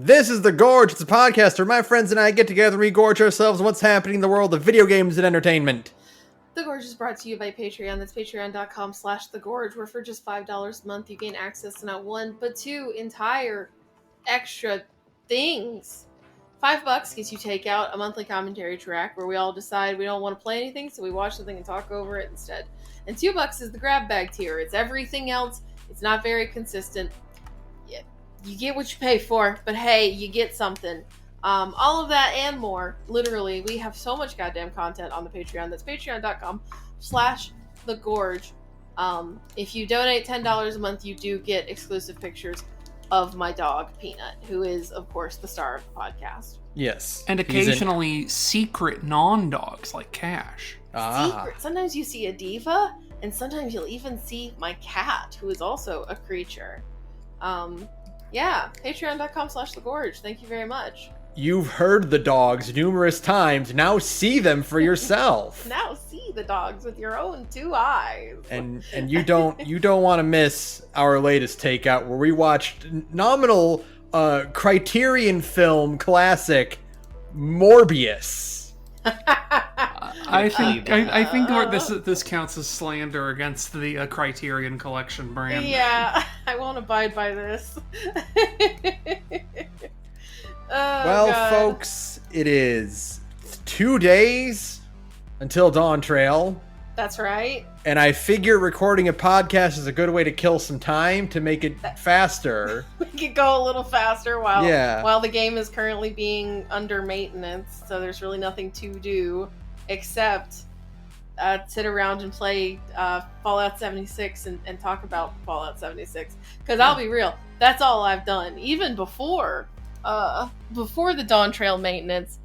This is The Gorge. It's a podcast where my friends and I get together and we gorge ourselves on what's happening in the world of video games and entertainment. The Gorge is brought to you by Patreon. That's patreon.com/thegorge, where for just $5 a month you gain access to not one, but two entire extra things. $5 gets you Takeout, a monthly commentary track where we all decide we don't want to play anything, so we watch something and talk over it instead. And $2 is the grab bag tier. It's everything else. It's not very consistent. You get what you pay for, but hey, you get something. All of that and more. Literally, we have so much goddamn content on the Patreon. That's patreon.com/thegorge. If you donate $10 a month, you do get exclusive pictures of my dog, Peanut, who is, of course, the star of the podcast. Yes. And occasionally secret non-dogs like Cash. Secret. Sometimes you see a diva, and sometimes you'll even see my cat, who is also a creature. Yeah, patreon.com/thegorge. Thank you very much. You've heard the dogs numerous times. Now see them for yourself. Now see the dogs with your own two eyes. And you don't want to miss our latest Takeout, where we watched nominal Criterion film classic Morbius. I think this counts as slander against the Criterion Collection brand. Yeah, I won't abide by this. Well, God. folks, it is 2 days until Dawn Trail. That's right. And I figure recording a podcast is a good way to kill some time to make it faster. We could go a little faster while the game is currently being under maintenance, so there's really nothing to do except sit around and play Fallout 76 and talk about Fallout 76. Because I'll be real, that's all I've done. Even before the Dawn Trail maintenance,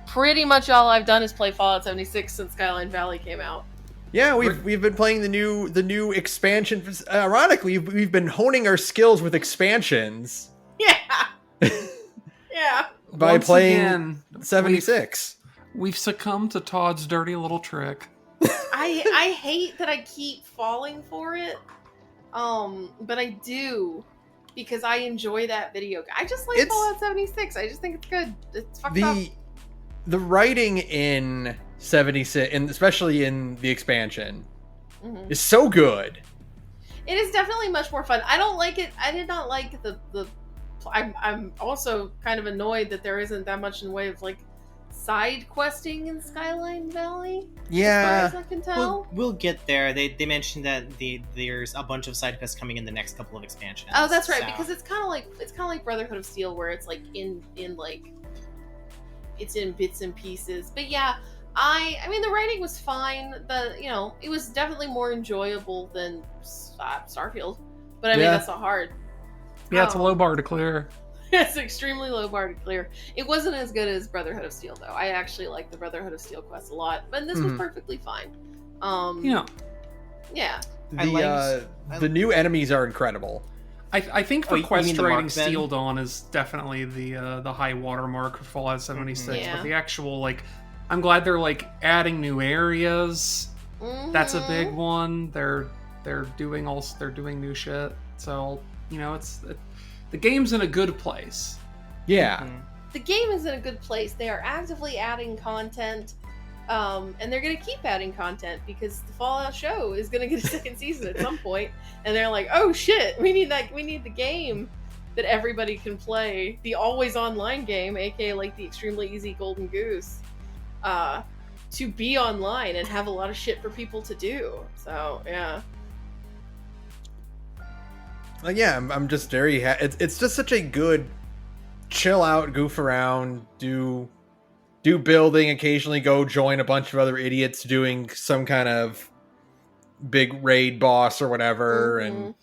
pretty much all I've done is play Fallout 76 since Skyline Valley came out. Yeah, we've been playing the new expansion. Ironically, we've been honing our skills with expansions. Yeah. Yeah. By Once playing again, 76. We've succumbed to Todd's dirty little trick. I hate that I keep falling for it. But I do. Because I enjoy that video. I just like Fallout 76. I just think it's good. It's fucked up. The writing in 76, and especially in the expansion, is so good. It is definitely much more fun. I don't like it. I did not like the I'm also kind of annoyed that there isn't that much in the way of like side questing in Skyline Valley. Yeah. As far as I can tell. We'll get there. They mentioned that there's a bunch of side quests coming in the next couple of expansions. Oh, that's right, so. because it's kind of like Brotherhood of Steel, where it's like in like it's in bits and pieces. But yeah, I mean the writing was fine. It was definitely more enjoyable than Starfield. But I mean that's not hard. Yeah, it's a low bar to clear. It's an extremely low bar to clear. It wasn't as good as Brotherhood of Steel, though. I actually like the Brotherhood of Steel quest a lot, but this was perfectly fine. Yeah. The new enemies are incredible. I think for quest rating, Mark, Steel Dawn is definitely the high water-mark for Fallout 76. Yeah. But the actual, I'm glad they're, adding new areas. That's a big one. They're doing new shit. So, the game's in a good place. Yeah. The game is in a good place. They are actively adding content, and they're going to keep adding content because the Fallout show is going to get a second season at some point. And they're like, "Oh shit, we need the game that everybody can play, the always online game, aka the extremely easy Golden Goose, to be online and have a lot of shit for people to do." So yeah. Yeah, I'm just very it's just such a good chill out, goof around, do building, occasionally go join a bunch of other idiots doing some kind of big raid boss or whatever, and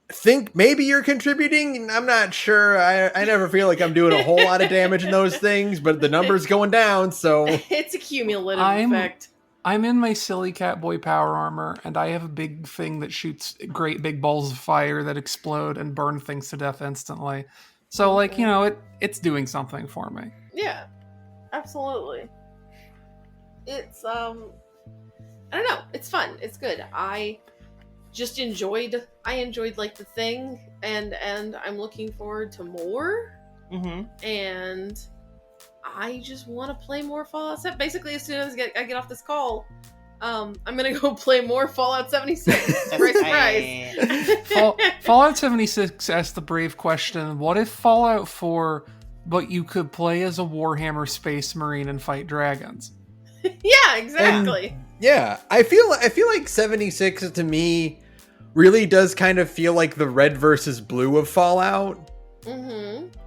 think maybe you're contributing. I'm not sure. I never feel like I'm doing a whole lot of damage in those things, but the number's going down, so It's a cumulative effect. I'm in my silly Catboy power armor, and I have a big thing that shoots great big balls of fire that explode and burn things to death instantly. So, it's doing something for me. Yeah, absolutely. It's, I don't know, it's fun, it's good. I enjoyed the thing, and I'm looking forward to more. and I just want to play more Fallout 7. Basically, as soon as I get off this call, I'm gonna go play more Fallout 76. Surprise! Fallout 76 asked the brave question: what if Fallout 4, but you could play as a Warhammer Space Marine and fight dragons? Yeah, exactly. And, yeah, I feel like 76 to me really does kind of feel like the red versus blue of Fallout,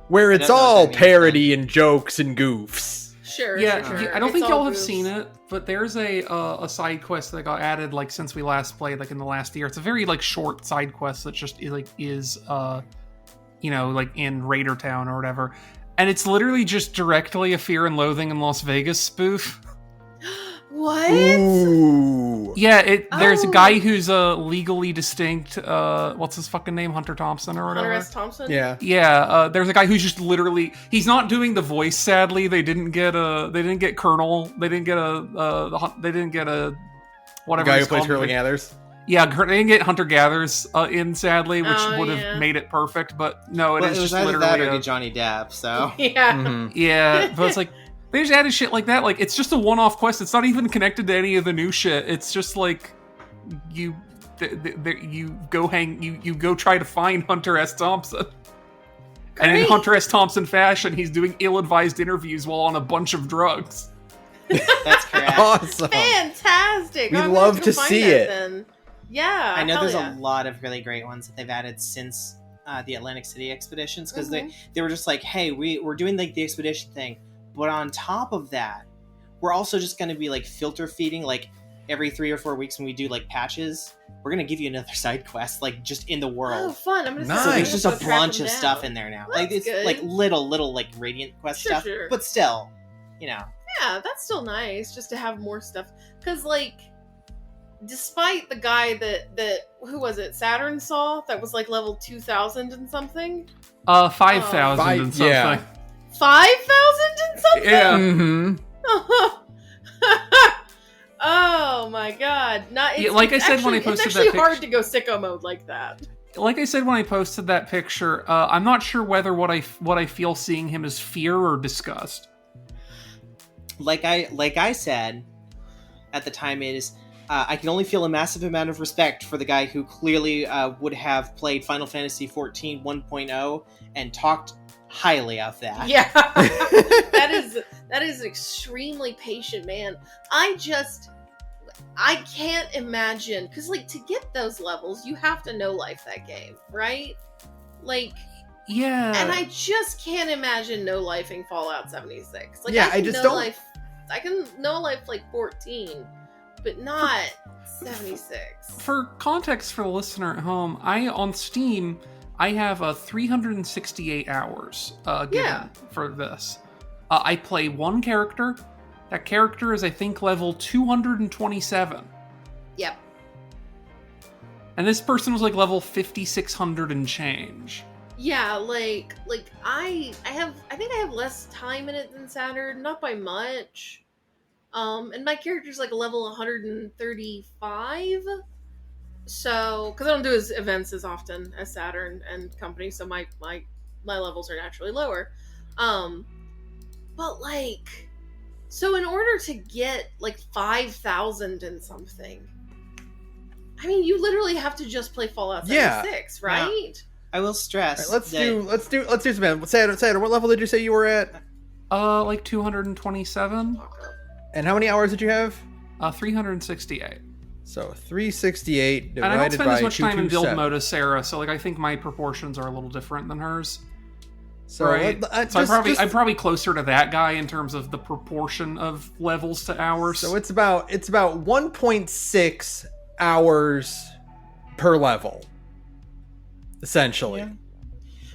where it's all parody and jokes and goofs. Sure. I don't think y'all have seen it, but there's a side quest that got added like since we last played, like in the last year. It's a very like short side quest that just is like in Raider Town or whatever, and it's literally just directly a Fear and Loathing in Las Vegas spoof. What? Ooh. Yeah, there's a guy who's legally distinct. What's his fucking name? Hunter Thompson or whatever. Hunter S. Thompson? Yeah. Yeah, there's a guy who's just literally, he's not doing the voice, sadly. They didn't get Colonel. They didn't get whatever. The guy who plays Hurley Gathers. Yeah, they didn't get Hunter Gathers in, sadly, which would have made it perfect. But no, it is just literally that or get Johnny Depp. So yeah, but it's like they just added shit like that. Like it's just a one-off quest. It's not even connected to any of the new shit. It's just like you go try to find Hunter S. Thompson. Great. And in Hunter S. Thompson fashion, he's doing ill-advised interviews while on a bunch of drugs. That's correct. Awesome. Fantastic. We love to see it. Then. Yeah. I know there's a lot of really great ones that they've added since the Atlantic City expeditions, because they were just like, hey, we're doing like the expedition thing, but on top of that, we're also just going to be like filter feeding like every 3 or 4 weeks when we do like patches. We're going to give you another side quest, like just in the world. Oh, fun. I'm going to So there's just a bunch of stuff in there now. That's like it's good. like little like Radiant quest stuff, Sure. but still, you know. Yeah, that's still nice just to have more stuff. Because, like, despite the guy that who was it, Saturn saw, that was like level 2,000 and something? 5,000 and something. Yeah. 5,000 and something? Yeah. Mm-hmm. Oh my god. Like I said when I posted that it's actually picture. hard to go sicko mode like that. Like I said when I posted that picture, I'm not sure whether what I feel seeing him is fear or disgust. Like I said at the time, is I can only feel a massive amount of respect for the guy who clearly would have played Final Fantasy XIV 1.0 and talked highly of that. Yeah. that is extremely patient, man. I can't imagine, because like to get those levels you have to know life that game, right? Like, yeah, and I just can't imagine no lifing Fallout 76. Like, yeah, I just don't. I can know life like 14, but not 76. For context for the listener at home, on Steam I have 368 hours given for this. I play one character. That character is, I think, level 227. Yep. And this person was like level 5,600 and change. Yeah, like I think I have less time in it than Saturn, not by much. And my character's like a level 135. So, because I don't do his events as often as Saturn and company, so my levels are naturally lower. But like, so in order to get like 5,000 and something, I mean, you literally have to just play Fallout 76, right? I will stress. Right, let's do some. Sara, what level did you say you were at? Like 227. And how many hours did you have? 368. So 368 divided by 227. And I don't spend as much time in build mode as Sara, so like I think my proportions are a little different than hers. So, right? I'm probably closer to that guy in terms of the proportion of levels to hours. So it's about 1.6 hours per level, essentially.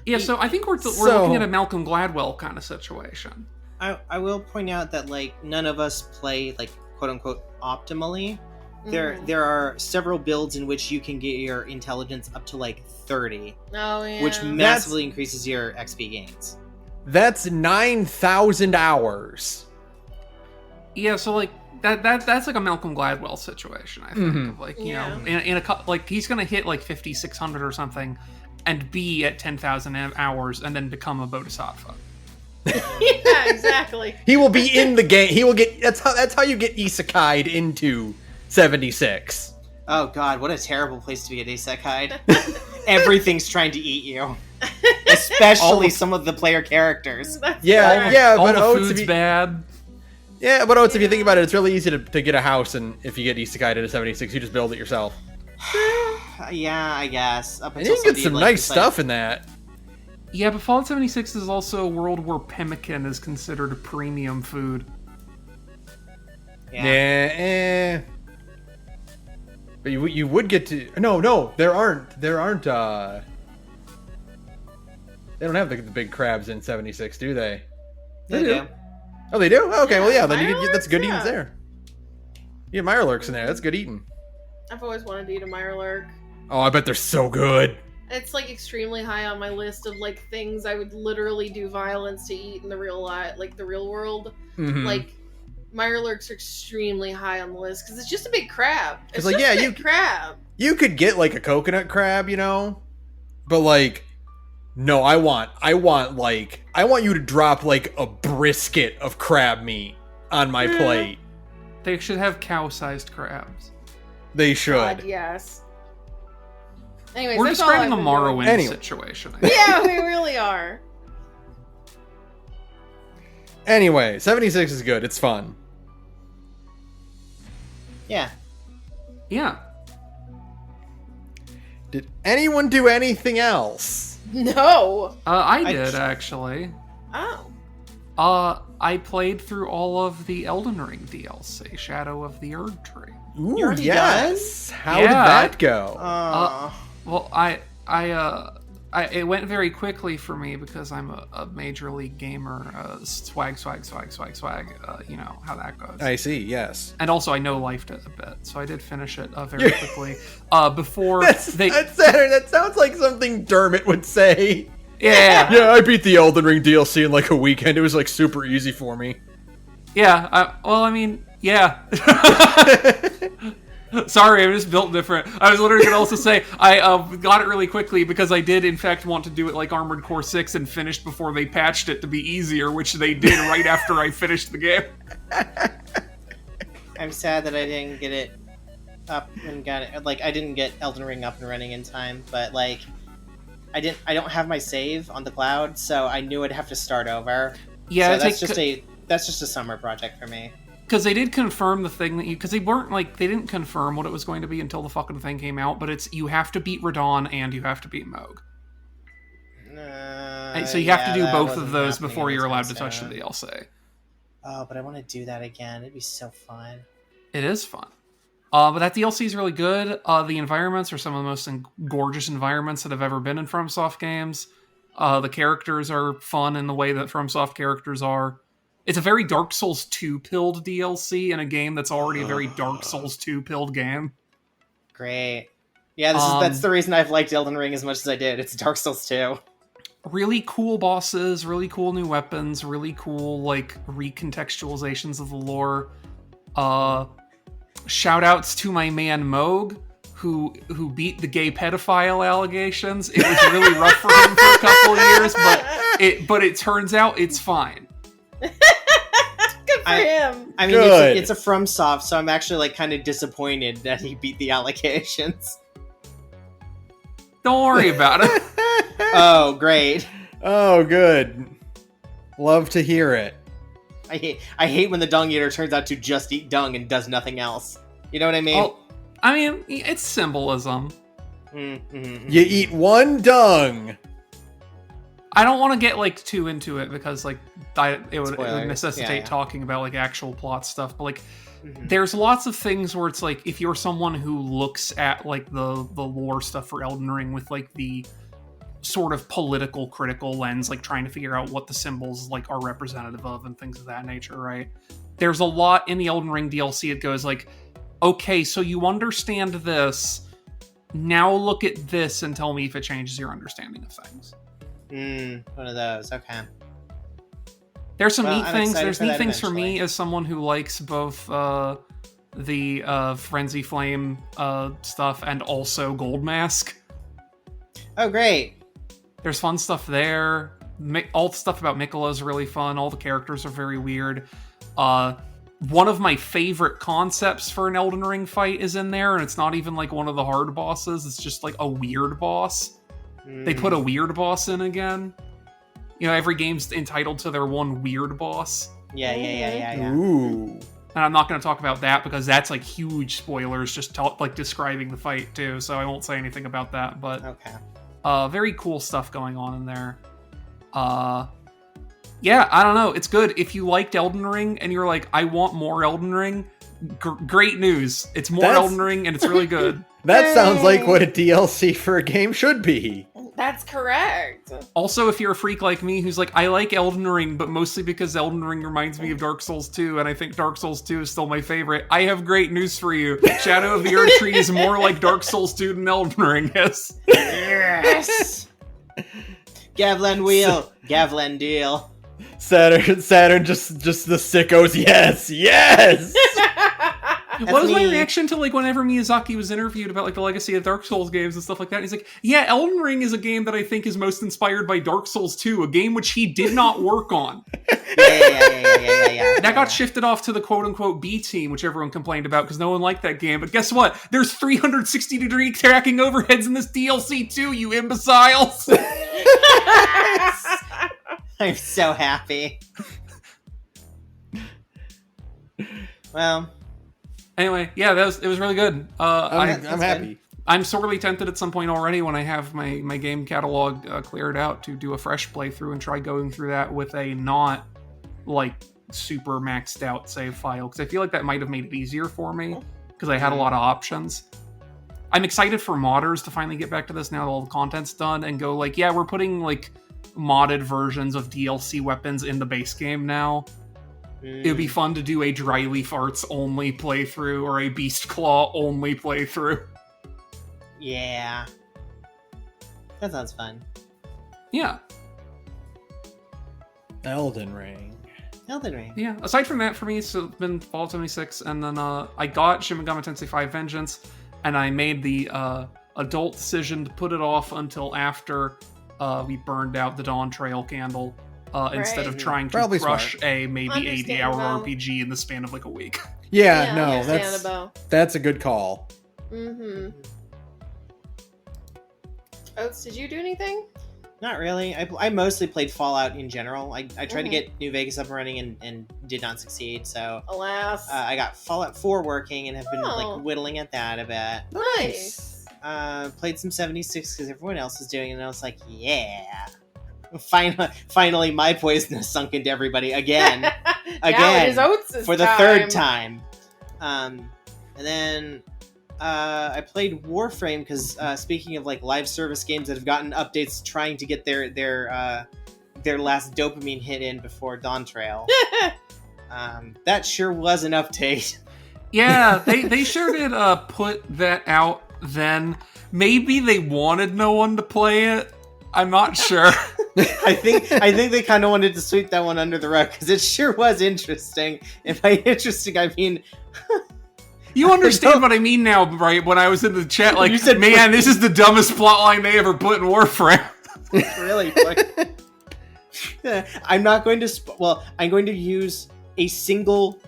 Yeah, so I think we're looking at a Malcolm Gladwell kind of situation. I will point out that like none of us play like quote unquote optimally. There are several builds in which you can get your intelligence up to like 30. Oh yeah. Which massively increases your XP gains. That's 9,000 hours. Yeah, so like that's like a Malcolm Gladwell situation, I think. Of like, you know, in a like he's gonna hit like 5,600 or something, and be at 10,000 hours and then become a bodhisattva. Yeah, exactly. He will be in the game. He will get. That's how you get isekai'd into 76. Oh god, what a terrible place to be at isekai'd. Everything's trying to eat you. Especially some of the player characters. Yeah, All but the Oates, food's bad. Yeah, but Oates, if you think about it, it's really easy to get a house, and if you get isekai'd into 76, you just build it yourself. Yeah, I guess. Up And until you can get somebody, some like, nice decides- stuff in that. Yeah, but Fallout 76 is also a world where pemmican is considered a premium food. Yeah, But you would get to... No, there aren't... They don't have the big crabs in 76, do they? They do. Oh, they do? Okay, well, yeah, then Mirelurks, that's good eating yeah. there. You get Mirelurks in there. That's good eating. I've always wanted to eat a Mirelurk. Oh, I bet they're so good. It's like extremely high on my list of like things I would literally do violence to eat in the real life, like the real world. Mhm. Like Mirelurks are extremly high on the list because it's just a big crab. It's like, just yeah, a big crab. You could get like a coconut crab, but like, no, I want you to drop like a brisket of crab meat on my plate. They should have cow-sized crabs. They should. God, yes. Anyways, We're that's all describing a I've been doing. Morrowind Anyway. situation. Yeah, we really are. Anyway, 76 is good. It's fun. Yeah. Yeah. Did anyone do anything else? No. I did, actually. Oh. I played through all of the Elden Ring DLC, Shadow of the Erd Tree. Ooh, You already yes. How did Yeah, that go? Well, it went very quickly for me because I'm a major league gamer. Swag. You know how that goes. I see. Yes. And also, I know life a bit, so I did finish it very quickly. Before That's Saturn. That sounds like something Dermot would say. yeah, Yeah, I beat the Elden Ring DLC in like a weekend. It was like super easy for me. yeah. Yeah. Sorry, I'm just built different. I was literally going to also say, I got it really quickly because I did, in fact, want to do it like Armored Core 6 and finished before they patched it to be easier, which they did right after I finished the game. I'm sad that I didn't get it up and got it. Like, I didn't get Elden Ring up and running in time, but like, I don't have my save on the cloud, so I knew I'd have to start over. Yeah, so that's just a summer project for me. Because they did confirm the thing that because they didn't confirm what it was going to be until the fucking thing came out, but it's you have to beat Radon and you have to beat Moog. So you have to do both of those before you're allowed to touch the DLC. Oh, but I want to do that again. It'd be so fun. It is fun. But that DLC is really good. The environments are some of the most gorgeous environments that have ever been in FromSoft games. The characters are fun in the way that FromSoft characters are. It's a very Dark Souls 2-pilled DLC in a game that's already a very Dark Souls 2-pilled game. Great. Yeah, that's the reason I've liked Elden Ring as much as I did. It's Dark Souls 2. Really cool bosses, really cool new weapons, really cool, like, recontextualizations of the lore. Shoutouts to my man Moog, who beat the gay pedophile allegations. It was really rough for him for a couple of years, but it turns out it's fine. Good for him. I mean, Good. it's a FromSoft, so I'm actually like kind of disappointed that he beat the allegations. Don't worry about it. Oh, great. Oh, good. Love to hear it. I hate when the dung eater turns out to just eat dung and does nothing else. You know what I mean? Well, I mean, it's symbolism. Mm-hmm. You eat one dung. I don't want to get like too into it because like it would Spoilers. necessitate Yeah. talking about like actual plot stuff. But like, Mhm. there's lots of things where it's like if you're someone who looks at like the lore stuff for Elden Ring with like the sort of political critical lens, like trying to figure out what the symbols like are representative of and things of that nature, right? There's a lot in the Elden Ring DLC. It goes like, okay, so you understand this. Now look at this and tell me if it changes your understanding of things. One of those. Okay. There's some Well, neat I'm things. excited There's for neat that things for me eventually. as someone who likes both the Frenzy Flame stuff and also Gold Mask. Oh, great. There's fun stuff there. All the stuff about Mikola is really fun. All the characters are very weird. One of my favorite concepts for an Elden Ring fight is in there, and it's not even like one of the hard bosses. It's just like a weird boss. They put a weird boss in again. You know, every game's entitled to their one weird boss. Yeah. Ooh. And I'm not going to talk about that because that's like huge spoilers, just like describing the fight too. So I won't say anything about that. But Okay. very cool stuff going on in there. Yeah, I don't know. It's good. If you liked Elden Ring and you're like, I want more Elden Ring, great news. It's more Elden Ring and it's really good. That sounds like what a DLC for a game should be. That's correct. Also, if you're a freak like me who's like, I like Elden Ring, but mostly because Elden Ring reminds me of Dark Souls 2, and I think Dark Souls 2 is still my favorite, I have great news for you. Shadow of the Erdtree is more like Dark Souls 2 than Elden Ring is. Yes! Gavlen wheel, Gavlen deal. Saturn, just the sickos. Yes. What was my reaction to like whenever Miyazaki was interviewed about like the legacy of Dark Souls games and stuff like that? He's like, yeah, Elden Ring is a game that I think is most inspired by Dark Souls 2, a game which he did not work on. Yeah. That got shifted off to the quote-unquote B team, which everyone complained about because no one liked that game. But guess what? There's 360-degree tracking overheads in this DLC too, you imbeciles! I'm so happy. Well... Anyway, yeah, it was really good. I'm happy. I'm sorely tempted at some point already when I have my game catalog cleared out to do a fresh playthrough and try going through that with a not like super maxed out save file, because I feel like that might have made it easier for me because I had a lot of options. I'm excited for modders to finally get back to this now that all the content's done and go like, yeah, we're putting like modded versions of DLC weapons in the base game now. It would be fun to do a Dry Leaf Arts only playthrough or a Beast Claw only playthrough. Yeah. That sounds fun. Yeah. Elden Ring. Yeah. Aside from that, for me, it's been Fallout 76, and then I got Shin Megami Tensei 5 Vengeance, and I made the adult decision to put it off until after we burned out the Dawn Trail candle. Instead of trying to Probably crush smart. a maybe 80-hour RPG in the span of like a week. Yeah, no, that's a good call. Mm-hmm. Oates, did you do anything? Not really. I mostly played Fallout in general. I tried to get New Vegas up and running and did not succeed, so... Alas. I got Fallout 4 working and have been like whittling at that a bit. Nice. Played some 76 because everyone else is doing it, and I was like, yeah... Finally, my poison has sunk into everybody again. It is Oates' for the third time. And then I played Warframe because speaking of like live service games that have gotten updates, trying to get their last dopamine hit in before Dawn Trail. That sure was an update. Yeah, they sure did put that out then. Maybe they wanted no one to play it. I'm not sure. I think they kind of wanted to sweep that one under the rug because it sure was interesting. And by interesting, I mean... You understand what I mean now, right? When I was in the chat, like, you said, man, this is the dumbest plotline they ever put in Warframe. It's really funny. I'm not going to... I'm going to use a single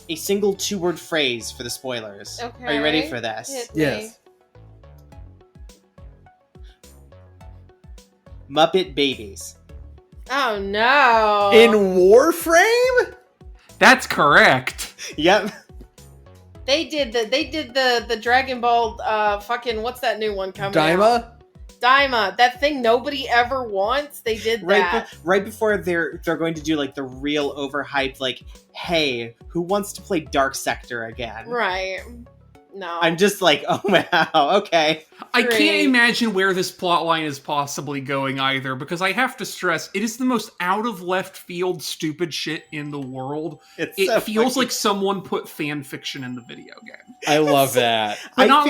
2-word phrase for the spoilers. Okay. Are you ready for this? Hit me. Yes. Muppet Babies. Oh no! In Warframe? That's correct. Yep. They did the Dragon Ball fucking what's that new one coming out? Daima. That thing nobody ever wants. They did that. Right before they're going to do like the real overhyped like, hey, who wants to play Dark Sector again? Right. No. I'm just like, oh wow, okay. I can't imagine where this plotline is possibly going either, because I have to stress, it is the most out of left field stupid shit in the world. It so feels funny. like someone put fan fiction in the video game. I love that. But not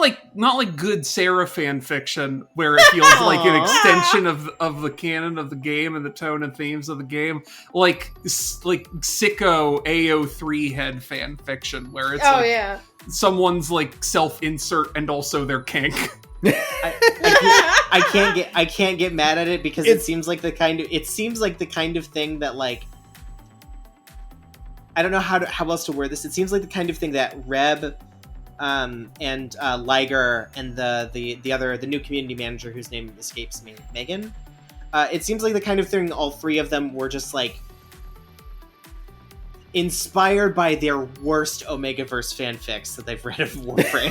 like good Sara fan fiction, where it feels like an extension of the canon of the game and the tone and themes of the game. Like sicko AO3 head fan fiction, where it's someone's like self-insert and also their kink. I I can't get mad at it because it seems like the kind of thing that, like, I don't know how else to word this. It seems like the kind of thing that Reb and Liger and the new community manager whose name escapes me, Megan. It seems like the kind of thing all three of them were just like inspired by their worst Omegaverse fanfics that they've read of Warframe.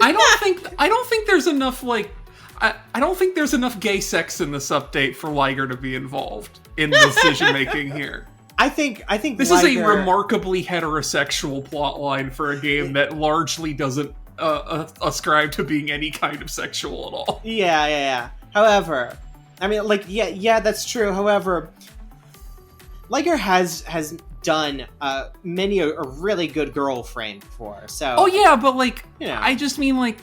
I don't think there's enough like I don't think there's enough gay sex in this update for Liger to be involved in decision making here. I think this is a remarkably heterosexual plotline for a game that largely doesn't ascribe to being any kind of sexual at all. Yeah. However, I mean, like, yeah, that's true. However, Liger has done many a really good girl frame before. So. Oh yeah, but like, you know. I just mean like,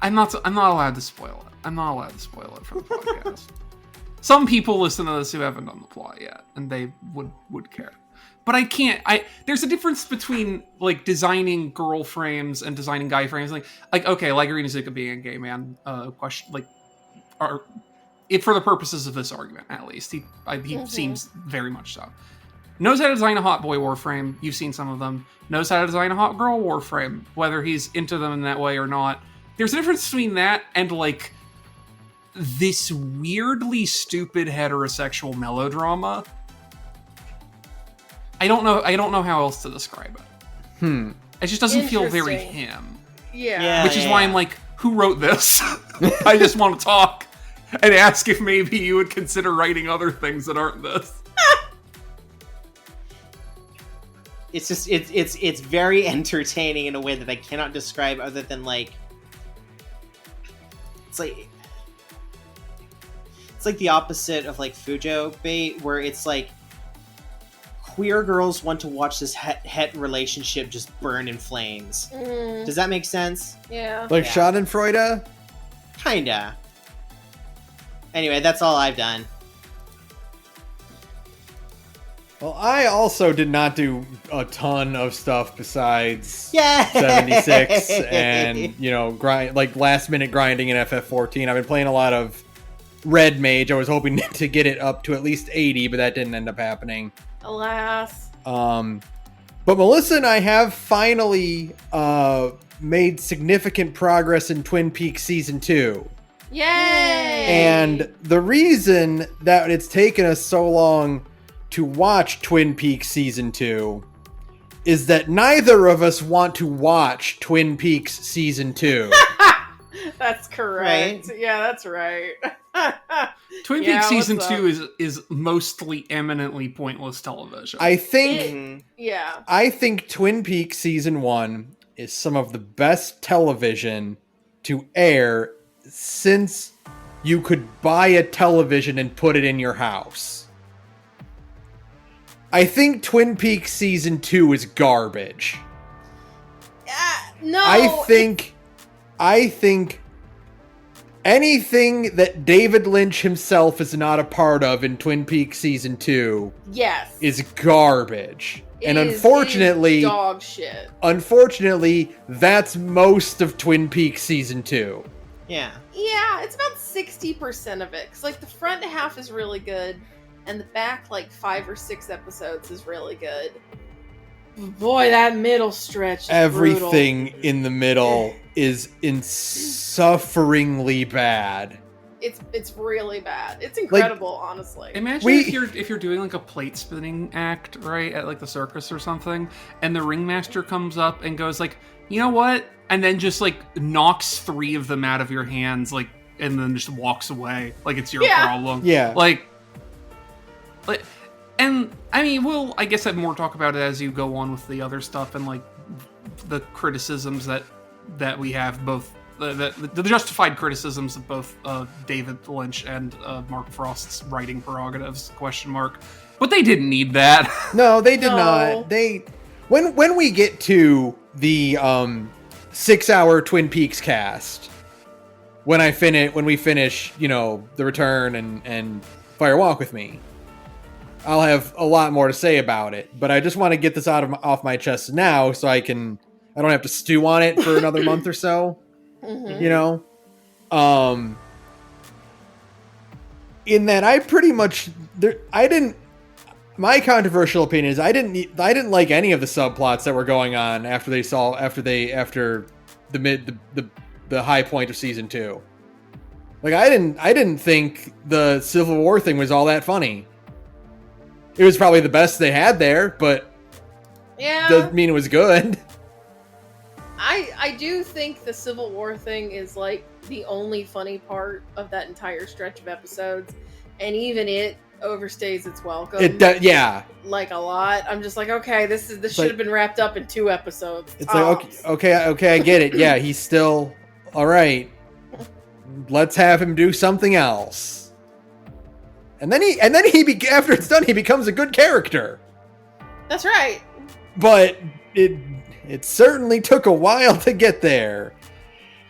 I'm not allowed to spoil it. I'm not allowed to spoil it for the podcast. Some people listen to this who haven't done the plot yet, and they would care. But I can't. There's a difference between like designing girl frames and designing guy frames. Like okay, Liger Inuzuka being a gay man, question like, for the purposes of this argument, at least he seems very much so. Knows how to design a hot boy warframe. You've seen some of them. Knows how to design a hot girl warframe, whether he's into them in that way or not. There's a difference between that and like this weirdly stupid heterosexual melodrama. I don't know how else to describe it. It just doesn't feel very him. Yeah. Which is why I'm like, who wrote this? I just want to talk and ask if maybe you would consider writing other things that aren't this. It's just it's very entertaining in a way that I cannot describe other than like it's like the opposite of like Fujo bait, where it's like queer girls want to watch this het relationship just burn in flames. Does that make sense? Yeah. Like Schadenfreude? Kinda. Anyway, that's all I've done. Well, I also did not do a ton of stuff besides 76 and, grind, like last minute grinding in FF14. I've been playing a lot of Red Mage. I was hoping to get it up to at least 80, but that didn't end up happening. Alas. But Melissa and I have finally made significant progress in Twin Peaks Season 2. Yay! And the reason that it's taken us so long to watch Twin Peaks Season 2 is that neither of us want to watch Twin Peaks Season 2. That's correct. Right? Yeah, that's right. Twin Peaks Season 2 is mostly eminently pointless television. I think Twin Peaks Season 1 is some of the best television to air since you could buy a television and put it in your house. I think Twin Peaks Season 2 is garbage. No. I think anything that David Lynch himself is not a part of in Twin Peaks Season 2 is garbage. And unfortunately, dog shit. Unfortunately, that's most of Twin Peaks Season 2. Yeah. Yeah, it's about 60% of it. Because, like, the front half is really good, and the back, like, 5 or 6 episodes is really good. Boy, that middle stretch is Everything brutal. in the middle is insufferingly bad. It's really bad. It's incredible, honestly. Imagine if you're doing like a plate spinning act, right, at like the circus or something, and the ringmaster comes up and goes like, you know what? And then just like knocks 3 of them out of your hands, like, and then just walks away. Like it's your problem. Yeah. Like, and I mean, I guess I'd more talk about it as you go on with the other stuff and like the criticisms that we have, both the justified criticisms of both David Lynch and Mark Frost's writing prerogatives ? But they didn't need that. No, they did not. When we get to the 6-hour Twin Peaks cast, when we finish, The Return and Fire Walk with Me, I'll have a lot more to say about it, but I just want to get this off my chest now so I don't have to stew on it for another month or so. Mm-hmm. In that I pretty much my controversial opinion is I didn't like any of the subplots that were going on after the high point of season 2. Like I didn't think the Civil War thing was all that funny. It was probably the best they had there, but yeah, doesn't mean it was good. I do think the Civil War thing is like the only funny part of that entire stretch of episodes, and even it overstays its welcome. Yeah, like a lot. I'm just like, okay, this should have been wrapped up in 2 episodes. It's like okay, I get it. Yeah, he's still all right. Let's have him do something else. And then after it's done, he becomes a good character. That's right. But it certainly took a while to get there.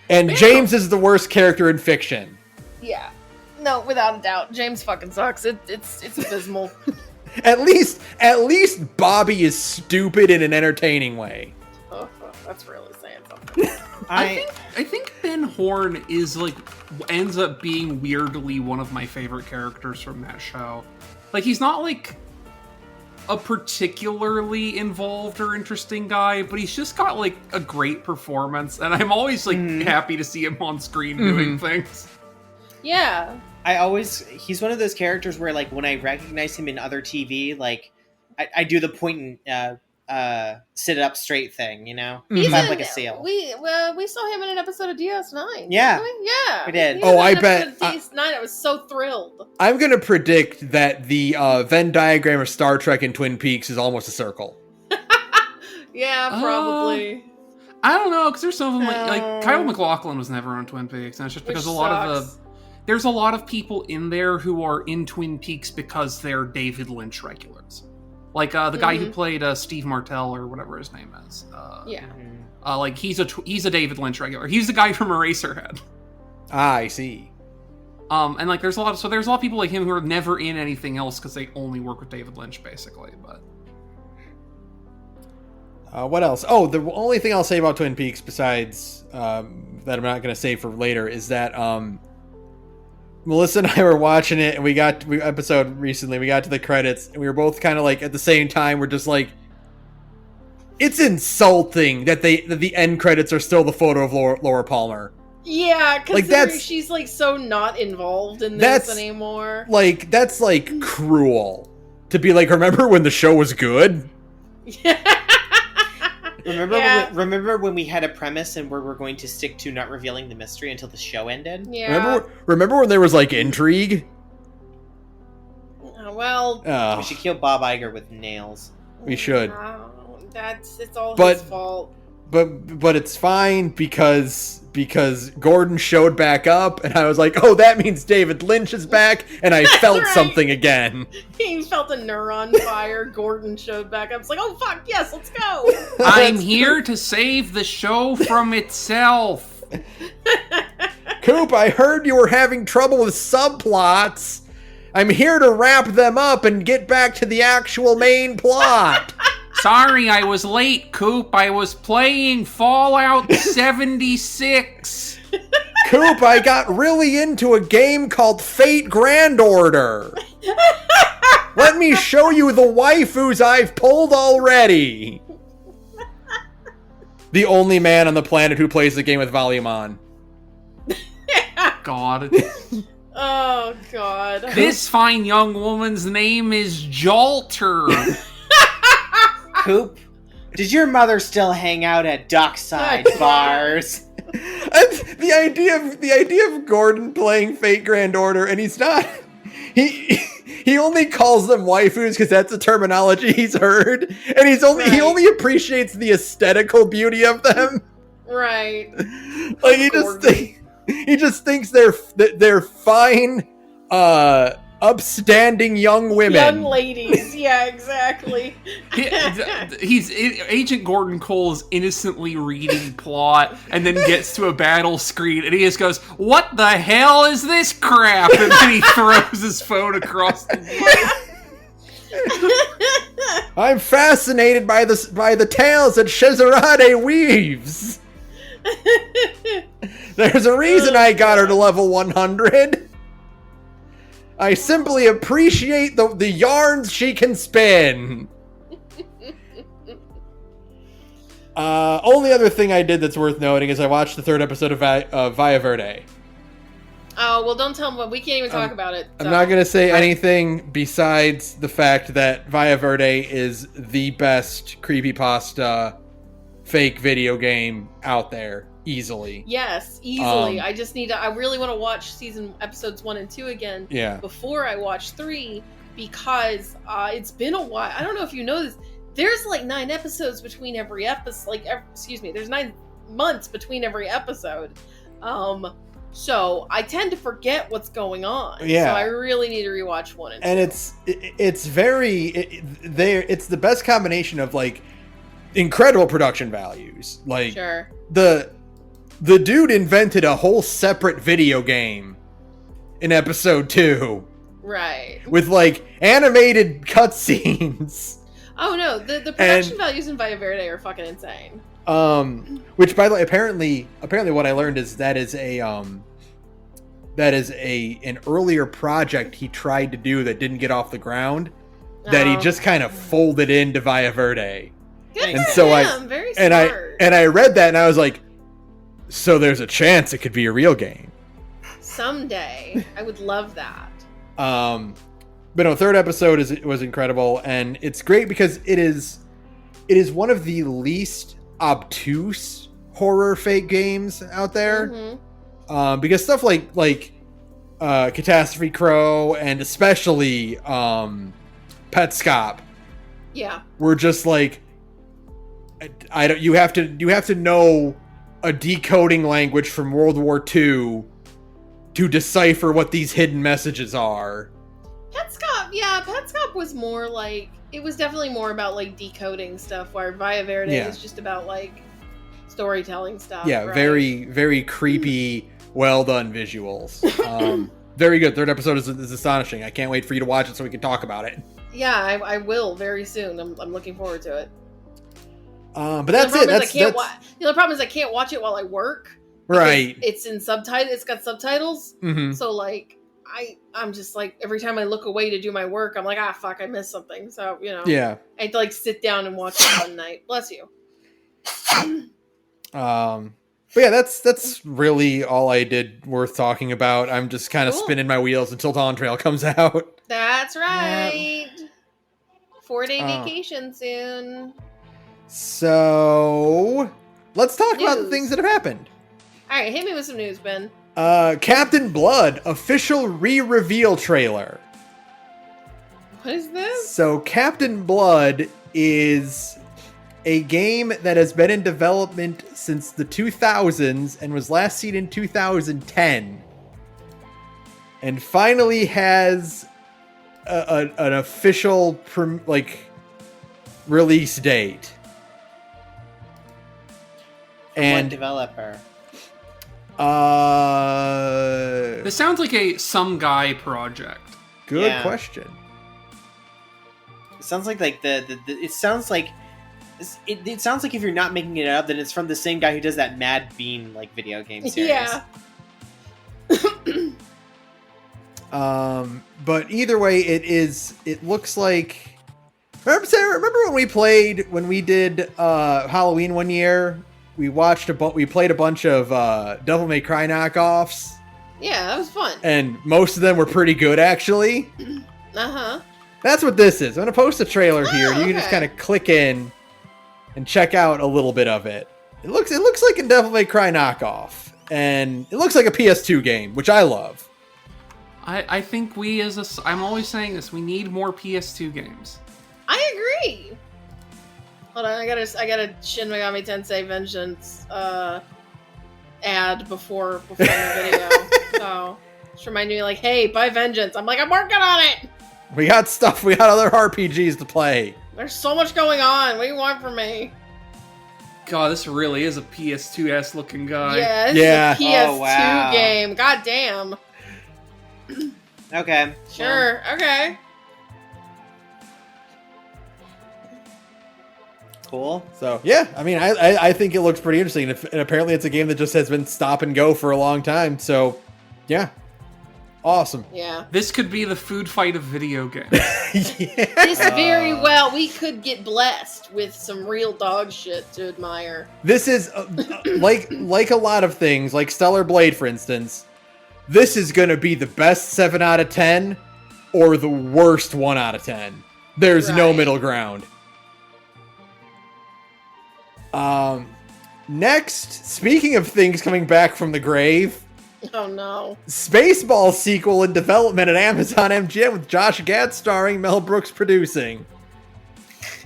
And Yeah. James is the worst character in fiction. Yeah. No, without a doubt. James fucking sucks. It's abysmal. At least Bobby is stupid in an entertaining way. Oh, that's really saying something. I think Ben Horn is like ends up being weirdly one of my favorite characters from that show. Like he's not like a particularly involved or interesting guy, but he's just got like a great performance, and I'm always like happy to see him on screen doing things. Yeah. He's one of those characters where like when I recognize him in other TV, like I do the point and sit up straight thing, you know? He's Clap in- like a seal. We saw him in an episode of DS9. Yeah. didn't we? Yeah. We did. He was Oh, in I an bet- episode of DS9. I was so thrilled. I'm going to predict that the Venn diagram of Star Trek and Twin Peaks is almost a circle. Yeah, probably. I don't know, because there's some of them like Kyle MacLachlan was never on Twin Peaks, and it's just because Which a lot of sucks. there's a lot of people in there who are in Twin Peaks because they're David Lynch regulars. Like the guy who played Steve Martell or whatever his name is. Yeah. Like he's a David Lynch regular. He's the guy from Eraserhead. Ah, I see. And like there's a lot of people like him who are never in anything else because they only work with David Lynch basically. But What else? Oh, the only thing I'll say about Twin Peaks besides that I'm not going to say for later is that Melissa and I were watching it, and we got to the credits, and we were both kind of like at the same time. We're just like, it's insulting that the end credits are still the photo of Laura Palmer. Yeah, Like, considering she's like so not involved in this anymore. Like that's like cruel to be like. Remember when the show was good? Remember when we had a premise and where we're going to stick to not revealing the mystery until the show ended? Yeah. Remember when there was like intrigue? Well, We should kill Bob Iger with nails. we should. no, it's all But- his fault. But it's fine because Gordon showed back up, and I was like, oh, that means David Lynch is back, and I felt right. something again. He felt a neuron fire. Gordon showed back. I was like, oh fuck, yes, let's go. I'm here to save the show from itself. Coop, I heard you were having trouble with subplots. I'm here to wrap them up and get back to the actual main plot. Sorry, I was late, Coop. I was playing Fallout 76. Coop, I got really into a game called Fate Grand Order. Let me show you the waifus I've pulled already. The only man on the planet who plays the game with volume on. God. Oh god. This fine young woman's name is Jolter. Coop, did your mother still hang out at dockside bars? The idea of Gordon playing Fate Grand Order, and he's not. He only calls them waifus because that's the terminology he's heard, and he only appreciates the aesthetical beauty of them. Right. Like he just thinks they're fine, upstanding young women. Young ladies. Yeah, exactly. Agent Gordon Cole is innocently reading plot and then gets to a battle screen and he just goes, "What the hell is this crap?" And then he throws his phone across the I'm fascinated by the tales that Shezarade weaves. There's a reason I got her to level 100. I simply appreciate the yarns she can spin. Only other thing I did that's worth noting is I watched the 3rd episode of Via Verde. Oh, well, don't tell them. We can't even talk about it. I'm not going to say anything besides the fact that Via Verde is the best creepypasta fake video game out there. Easily. Yes, easily. I just need to... I really want to watch episodes 1 and 2 again. Yeah. Before I watch 3, because it's been a while. I don't know if you know this. There's like 9 episodes between every episode. There's 9 months between every episode. So I tend to forget what's going on. Yeah. So I really need to rewatch 1 and 2. And it's the best combination of like incredible production values. Like sure. The dude invented a whole separate video game in episode 2. Right. With like animated cutscenes. Oh no, the production values in Via Verde are fucking insane. Which by the way, apparently what I learned is that is an earlier project he tried to do that didn't get off the ground, that he just kind of folded into Via Verde. Good and for so him. Very smart. I read that and I was like, so there's a chance it could be a real game. Someday. I would love that. But no, 3rd episode was incredible, and it's great because it is one of the least obtuse horror fake games out there. Mm-hmm. Because stuff like Catastrophe Crow and especially Petscop, yeah, were just like you have to know a decoding language from World War II to decipher what these hidden messages are. Petscop was more like, it was definitely more about like decoding stuff, where Via Verde is just about like storytelling stuff. Yeah, right? very, very creepy, well done visuals. Very good. 3rd episode is astonishing. I can't wait for you to watch it so we can talk about it. Yeah, I will very soon. I'm looking forward to it. But that's it. The other problem is I can't watch it while I work. Right. It's in subtitle. It's got subtitles. Mm-hmm. So like I'm just like, every time I look away to do my work, I'm like, fuck, I missed something. So, yeah. I have to like sit down and watch it one night. Bless you. But yeah, that's really all I did worth talking about. I'm just kind of spinning my wheels until Dawn Trail comes out. That's right. 4-day vacation soon. So let's talk about the things that have happened. All right, hit me with some news, Ben. Captain Blood official re-reveal trailer. What is this? So Captain Blood is a game that has been in development since the 2000s and was last seen in 2010, and finally has an official release date. What developer? This sounds like some guy project. Good question. It sounds like it sounds like it sounds like if you're not making it up, then it's from the same guy who does that Mad Bean video game series. Yeah. But either way, it looks like. Remember when we did Halloween one year? We played a bunch of Devil May Cry knockoffs. Yeah, that was fun. And most of them were pretty good, actually. Uh-huh. That's what this is. I'm going to post a trailer here. You can just kind of click in and check out a little bit of it. It looks like a Devil May Cry knockoff. And it looks like a PS2 game, which I love. I think I'm always saying this, we need more PS2 games. I agree. Hold on, I gotta Shin Megami Tensei Vengeance ad before the video. So just remind me, like, hey, buy Vengeance. I'm like, I'm working on it. We got stuff. We got other RPGs to play. There's so much going on. What do you want from me? God, this really is a PS2-esque looking guy. Yeah, this is a PS2 game. God damn. Okay. Sure. Okay. cool. So yeah, I mean, I think it looks pretty interesting, and apparently it's a game that just has been stop and go for a long time. So yeah, awesome. Yeah. This could be the food fight of video games. This very well, we could get blessed with some real dog shit to admire. This is like a lot of things, like Stellar Blade, for instance. This is going to be the best 7 out of 10 or the worst 1 out of 10. There's no Right. middle ground. Next, speaking of things coming back from the grave, Oh no. Spaceballs sequel in development at Amazon MGM with Josh Gad starring, Mel Brooks producing.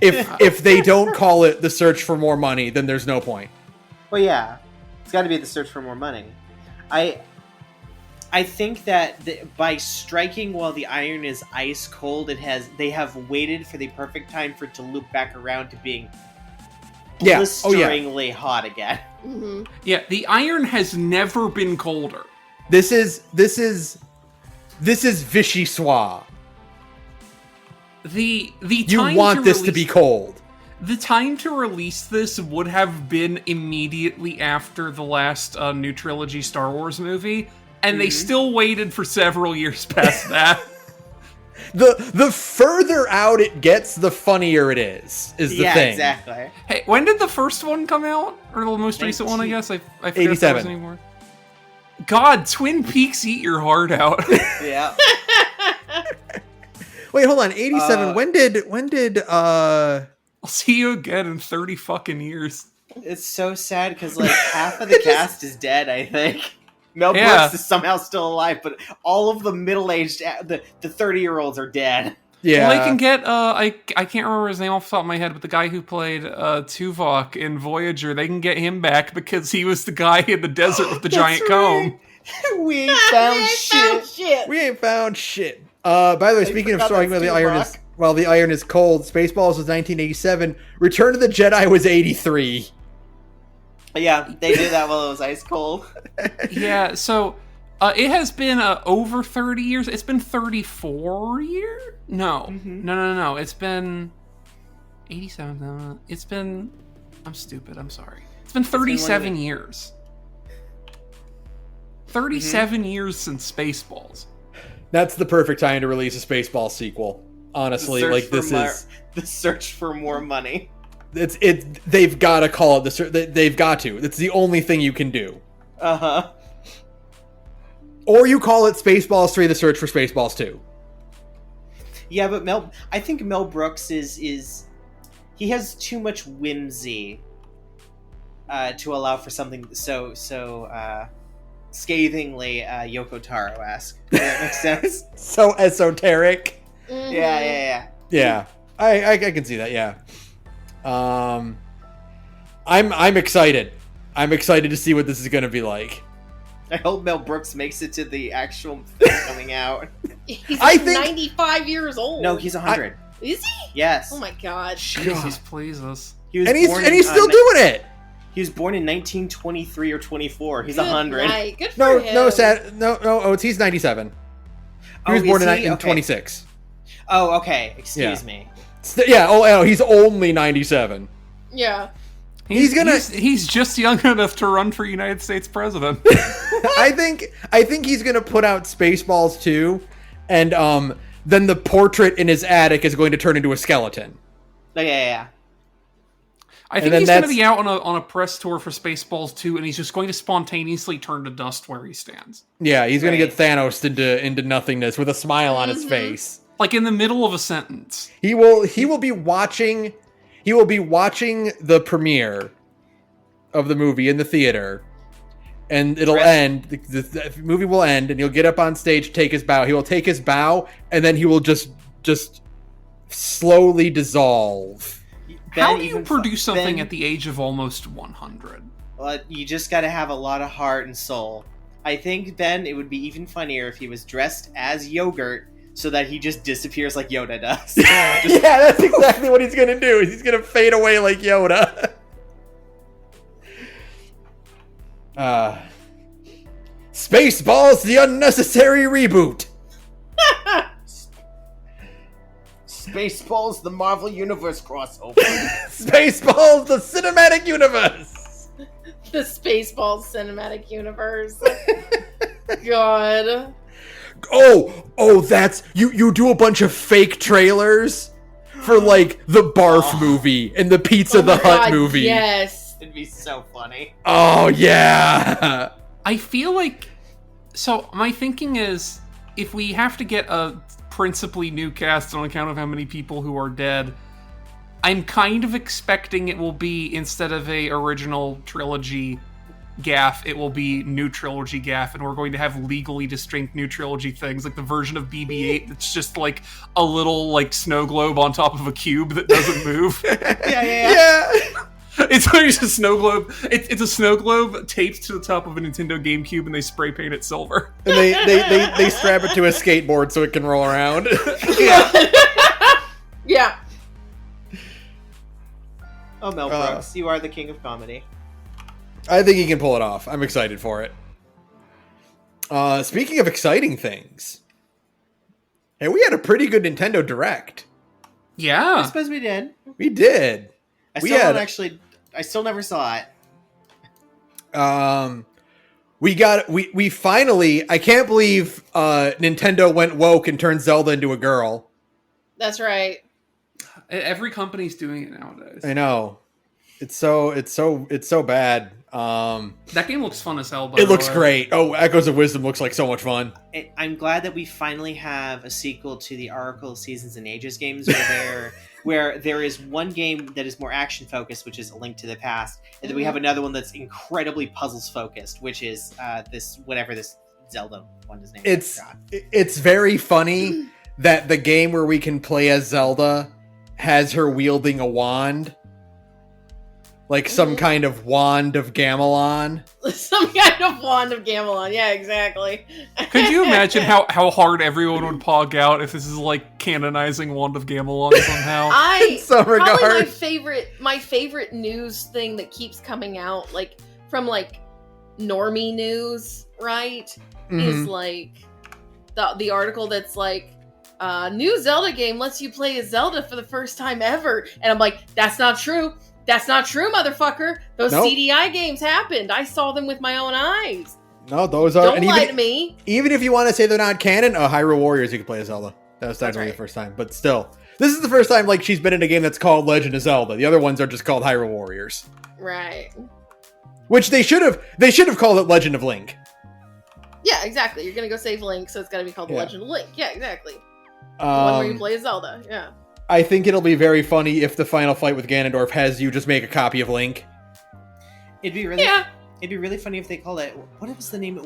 If they don't call it The Search for More Money, then there's no point. Well, yeah, it's got to be The Search for More Money. I think that by striking while the iron is ice cold, they have waited for the perfect time for it to loop back around to being blisteringly hot again. Mm-hmm. Yeah, the iron has never been colder. This is Vichyssoise. The You time want to this to release- be cold. The time to release this would have been immediately after the last new trilogy Star Wars movie, and they still waited for several years past that. The further out it gets, the funnier it is the Yeah, thing. exactly. Hey, when did the first one come out? Or the most recent one, I guess? I forget if there 87. was anymore. God, Twin Peaks eat your heart out. Yeah. Wait, hold on. 87. When did I'll see you again in 30 fucking years. It's so sad because like half of the cast is dead. I think Mel Yeah. Brooks is somehow still alive, but all of the middle-aged, the 30-year-olds are dead. Yeah. Well, they can get, I can't remember his name off the top of my head, but the guy who played Tuvok in Voyager, they can get him back because he was the guy in the desert with the giant comb. We ain't found shit. We ain't found shit. By the way, speaking of forgot starting that's while the iron Tuvok. is while the iron is cold, Spaceballs was 1987. Return of the Jedi was 83. Yeah, they did that while it was ice cold. Yeah, so it has been over 30 years. It's been 34 years? No. No. It's been 87. No, it's been... I'm stupid. I'm sorry. It's been 37 years. 37 years since Spaceballs. That's the perfect time to release a Spaceballs sequel. Honestly, like this is the search for more money. they've got to call it they've got to. It's the only thing you can do. Uh-huh. Or you call it Spaceballs 3: The Search for Spaceballs 2. Yeah, but I think Mel Brooks is he has too much whimsy to allow for something so scathingly Yoko Taro-esque. Does that make sense? So esoteric. Mhm. Yeah. Yeah. I can see that, yeah. I'm excited. I'm excited to see what this is going to be like. I hope Mel Brooks makes it to the actual thing coming out. He's I like think- 95 years old. No, he's 100. Is he? Yes. Oh my god. Jesus, please us. He was And he's born still in, doing it. He was born in 1923 or 24. He's Good 100. night. Good for No, him. he's 97. He was Oh, born is in he? Okay. 26. Oh, okay. Excuse me. Yeah, he's only 97. Yeah. He's gonna- He's just young enough to run for United States president. I think he's gonna put out Spaceballs 2, and then the portrait in his attic is going to turn into a skeleton. Oh, yeah. I think then he's going to that's- be out on a press tour for Spaceballs 2, and he's just going to spontaneously turn to dust where he stands. Yeah, he's gonna Right. get Thanos into nothingness with a smile on his face. Like in the middle of a sentence. He will be watching the premiere of the movie in the theater, and it'll end. The movie will end, and he'll get up on stage, take his bow. He will take his bow, and then he will just slowly dissolve. How do you produce something at the age of almost 100? You just got to have a lot of heart and soul. I think, Ben, it would be even funnier if he was dressed as yogurt so that he just disappears like Yoda does. Yeah, that's exactly what he's gonna do. He's gonna fade away like Yoda. Spaceballs, the unnecessary reboot. Spaceballs, the Marvel Universe crossover. Spaceballs, the cinematic universe. The Spaceballs cinematic universe. God. Oh, that's you do a bunch of fake trailers for like the Barf movie and the Pizza the Hut God, movie. Yes. It'd be so funny. Oh yeah. I feel like... So, my thinking is, if we have to get a principally new cast on account of how many people who are dead, I'm kind of expecting it will be, instead of a original trilogy gaff, it will be new trilogy gaff, and we're going to have legally distinct new trilogy things, like the version of BB-8 that's just like a little like snow globe on top of a cube that doesn't move. Yeah. It's literally just a snow globe. It's a snow globe taped to the top of a Nintendo GameCube, and they spray paint it silver. And they strap it to a skateboard so it can roll around. Yeah. Oh, Mel Brooks, you are the king of comedy. I think he can pull it off. I'm excited for it. Speaking of exciting things, hey, we had a pretty good Nintendo Direct. I Yeah. suppose we did. We did. I still never saw it. We finally, I can't believe Nintendo went woke and turned Zelda into a girl. That's right. Every company's doing it nowadays. I know. It's so bad. That game looks fun as hell, by It the looks way. great. Oh, Echoes of Wisdom looks like so much fun. I'm glad that we finally have a sequel to the Oracle of Seasons and Ages games where there is one game that is more action focused, which is A Link to the Past, and then we have another one that's incredibly puzzles focused, which is this Zelda one is named. It's very funny that the game where we can play as Zelda has her wielding a wand. Like some kind of wand of Gamelon. Some kind of wand of Gamelon. Yeah, exactly. Could you imagine how hard everyone would pog out if this is like canonizing Wand of Gamelon somehow? In some Probably regard. my favorite news thing that keeps coming out, like from like normie news, right? Is like the article that's like new Zelda game lets you play as Zelda for the first time ever, and I'm like, that's not true. That's not true, motherfucker. Those CDI games happened. I saw them with my own eyes. No, those are. Don't lie to me. Even if you want to say they're not canon, Hyrule Warriors, you can play as Zelda. That was technically the first time, but still, this is the first time like she's been in a game that's called Legend of Zelda. The other ones are just called Hyrule Warriors, Right. which they should have called it Legend of Link. Yeah, exactly. You're gonna go save Link, so it's gotta be called The Yeah. Legend of Link. Yeah, exactly. The one where you play as Zelda. Yeah. I think it'll be very funny if the final fight with Ganondorf has you just make a copy of Link. It'd be really Yeah. It'd be really funny if they called it. What is the name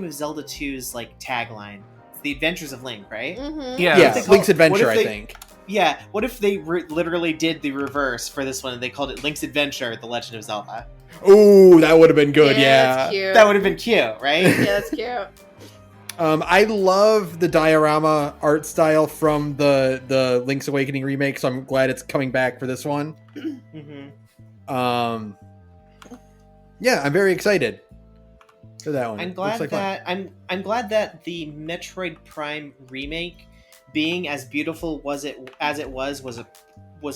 of Zelda 2's like tagline? It's The Adventures of Link, right? Mm-hmm. Yeah. Yes, Link's Adventure, what I if they- think. Yeah. What if they literally did the reverse for this one and they called it Link's Adventure: The Legend of Zelda? Ooh, that would have been good. That's Yeah. cute. That would have been cute, right? Yeah, that's cute. I love the diorama art style from the Link's Awakening remake, so I'm glad it's coming back for this one. Mm-hmm. Yeah, I'm very excited for that one. I'm Looks glad like fun. that I'm glad that the Metroid Prime remake, being as beautiful as it was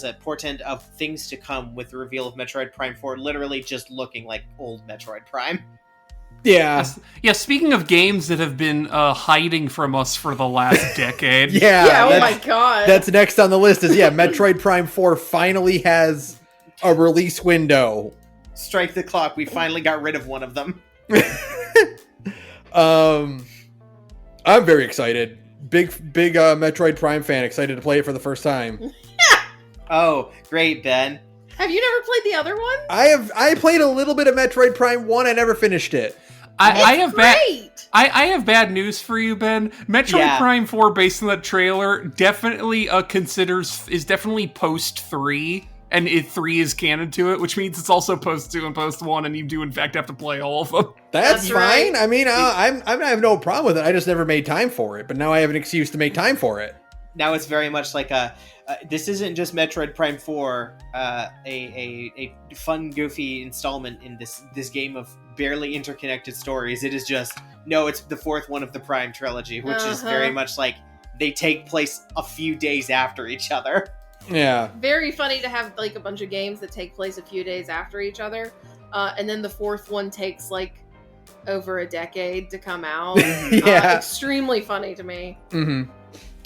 a portent of things to come with the reveal of Metroid Prime 4 literally just looking like old Metroid Prime. Yeah. Yeah, speaking of games that have been hiding from us for the last decade. Yeah. Oh my god. That's next on the list is, Metroid Prime 4 finally has a release window. Strike the clock, we finally got rid of one of them. I'm very excited. Big Metroid Prime fan, excited to play it for the first time. Oh, great, Ben. Have you never played the other one? I played a little bit of Metroid Prime 1, I never finished it. I have Great. I have bad news for you, Ben. Metroid Prime 4, based on that trailer, definitely is definitely post 3, and 3 is canon to it, which means it's also post 2 and post 1, and you do in fact have to play all of them. That's fine. right. I mean, I have no problem with it. I just never made time for it, but now I have an excuse to make time for it. Now it's very much like this isn't just Metroid Prime 4, a fun, goofy installment in this game of barely interconnected stories. It is just, no, it's the fourth one of the Prime trilogy, which is very much like, they take place a few days after each other. Yeah. Very funny to have like a bunch of games that take place a few days after each other, and then the fourth one takes like over a decade to come out. Yeah. Extremely funny to me. Mm-hmm.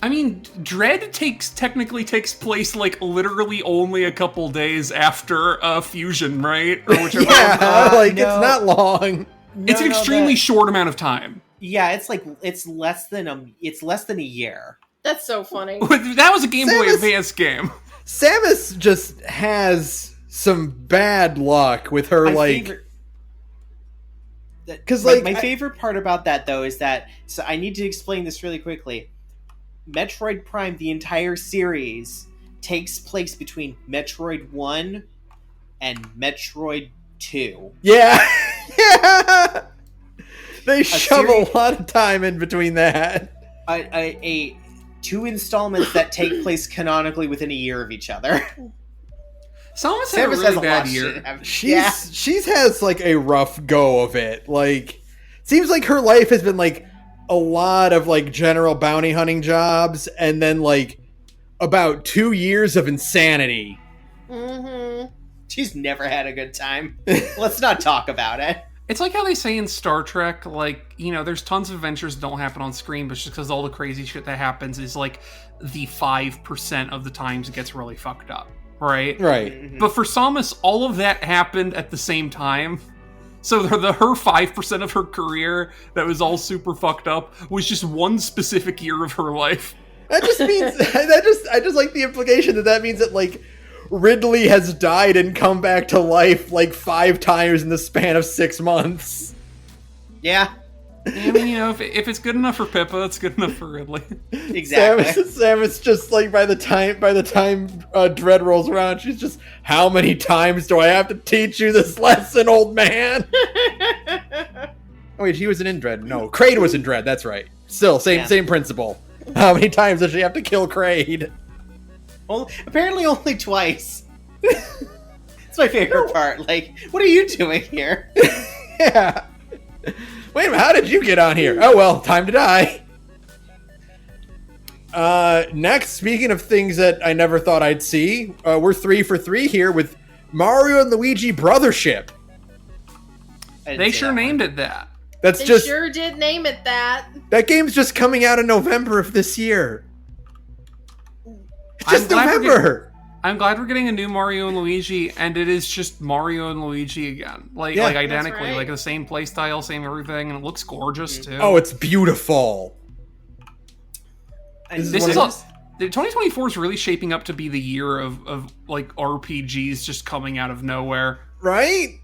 I mean, Dread technically takes place like literally only a couple days after Fusion, right? Or whichever. Yeah, like no. it's not long. It's an extremely short amount of time. Yeah, it's less than a year. That's so funny. That was a Game Boy Samus- Advance game. Samus just has some bad luck with her, because my favorite part about that though is that, so I need to explain this really quickly. Metroid Prime, the entire series, takes place between Metroid 1 and Metroid 2. Yeah. Yeah. They shove series- a lot of time in between that. A 2 installments that take place canonically within a year of each other. Samus had a Samus has really a bad lot of year. shit happen. She's has like a rough go of it. Like, seems like her life has been like a lot of like general bounty hunting jobs, and then like about 2 years of insanity. Mm-hmm. She's never had a good time. Let's not talk about it. It's like how they say in Star Trek, like, you know, there's tons of adventures that don't happen on screen, but just because all the crazy shit that happens is like the 5% of the times it gets really fucked up, right? Right. Mhm. But for Samus, all of that happened at the same time. So her 5% of her career that was all super fucked up was just one specific year of her life. That just means I just like the implication that means that like Ridley has died and come back to life like 5 times in the span of 6 months. Yeah, I mean, you know, if it's good enough for Pippa, it's good enough for Ridley. exactly. Samus just like by the time Dread rolls around, she's just, how many times do I have to teach you this lesson, old man? Oh wait, he wasn't in Dread. No, Kraid was in Dread. That's right. Still, same principle. How many times does she have to kill Kraid? Well, apparently only twice. It's my favorite part. Like, what are you doing here? Yeah. Wait a minute, how did you get on here? Oh well, time to die. Next, speaking of things that I never thought I'd see, we're 3 for 3 here with Mario and Luigi Brothership. They sure named it that. That's They just sure did name it that. that game's just coming out in November of this year. It's I'm just glad we're November. I'm glad we're getting a new Mario and Luigi, and it is just Mario and Luigi again. Like Yeah. identically, right. like the same playstyle, same everything, and it looks gorgeous too. Oh, it's beautiful. And This one is of all, 2024 is really shaping up to be the year of like RPGs just coming out of nowhere. Right?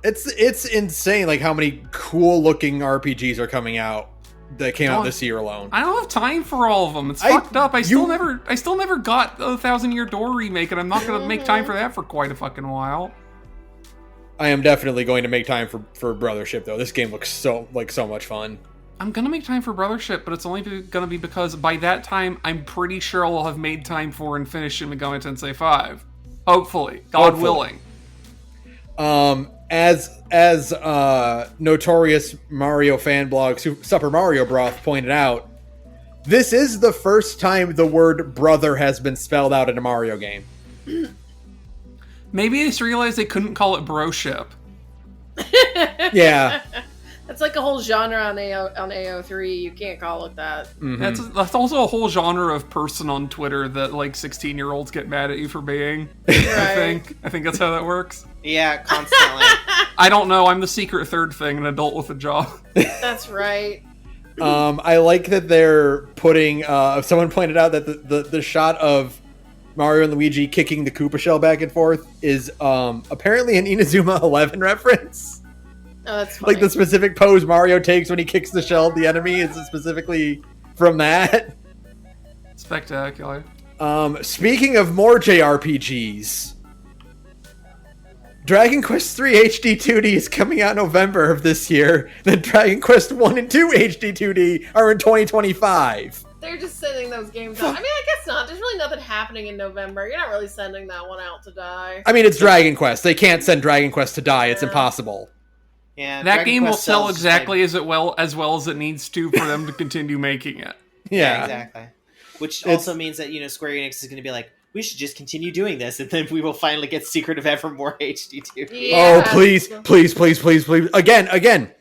It's insane like how many cool looking RPGs are coming out that came out this year alone. I don't have time for all of them. It's fucked up. I still never got the 1,000-Year Door remake, and I'm not gonna make time for that for quite a fucking while. I am definitely going to make time for Brothership though. This game looks so much fun. I'm gonna make time for Brothership, but it's only gonna be because by that time, I'm pretty sure I'll have made time for and finished Shin Megami Tensei 5. Hopefully. God willing. As notorious Mario fan blog Super Mario Broth pointed out, this is the first time the word brother has been spelled out in a Mario game. Maybe they just realized they couldn't call it broship. Yeah. That's like a whole genre on AO3. You can't call it that. Mhm. That's also a whole genre of person on Twitter that like 16-year-olds get mad at you for being. Right. I think that's how that works. Yeah, constantly. I don't know. I'm the secret third thing, an adult with a job. That's right. I like that they're putting. Someone pointed out that the shot of Mario and Luigi kicking the Koopa shell back and forth is apparently an Inazuma 11 reference. Oh, that's funny. Like the specific pose Mario takes when he kicks the shell at the enemy is specifically from that. Spectacular. Speaking of more JRPGs, Dragon Quest III HD 2D is coming out in November of this year. Then Dragon Quest 1 and 2 HD 2D are in 2025. They're just sending those games out. I mean, I guess not. There's really nothing happening in November. You're not really sending that one out to die. I mean, it's Dragon Quest. They can't send Dragon Quest to die. It's Yeah. impossible. Yeah, That Dragon game will Quest sell sells just exactly as well as it needs to for them to continue making it. Yeah, exactly. Which also means that, Square Enix is going to be like, we should just continue doing this, and then we will finally get Secret of Evermore HD2. Yeah. Oh, please. Again.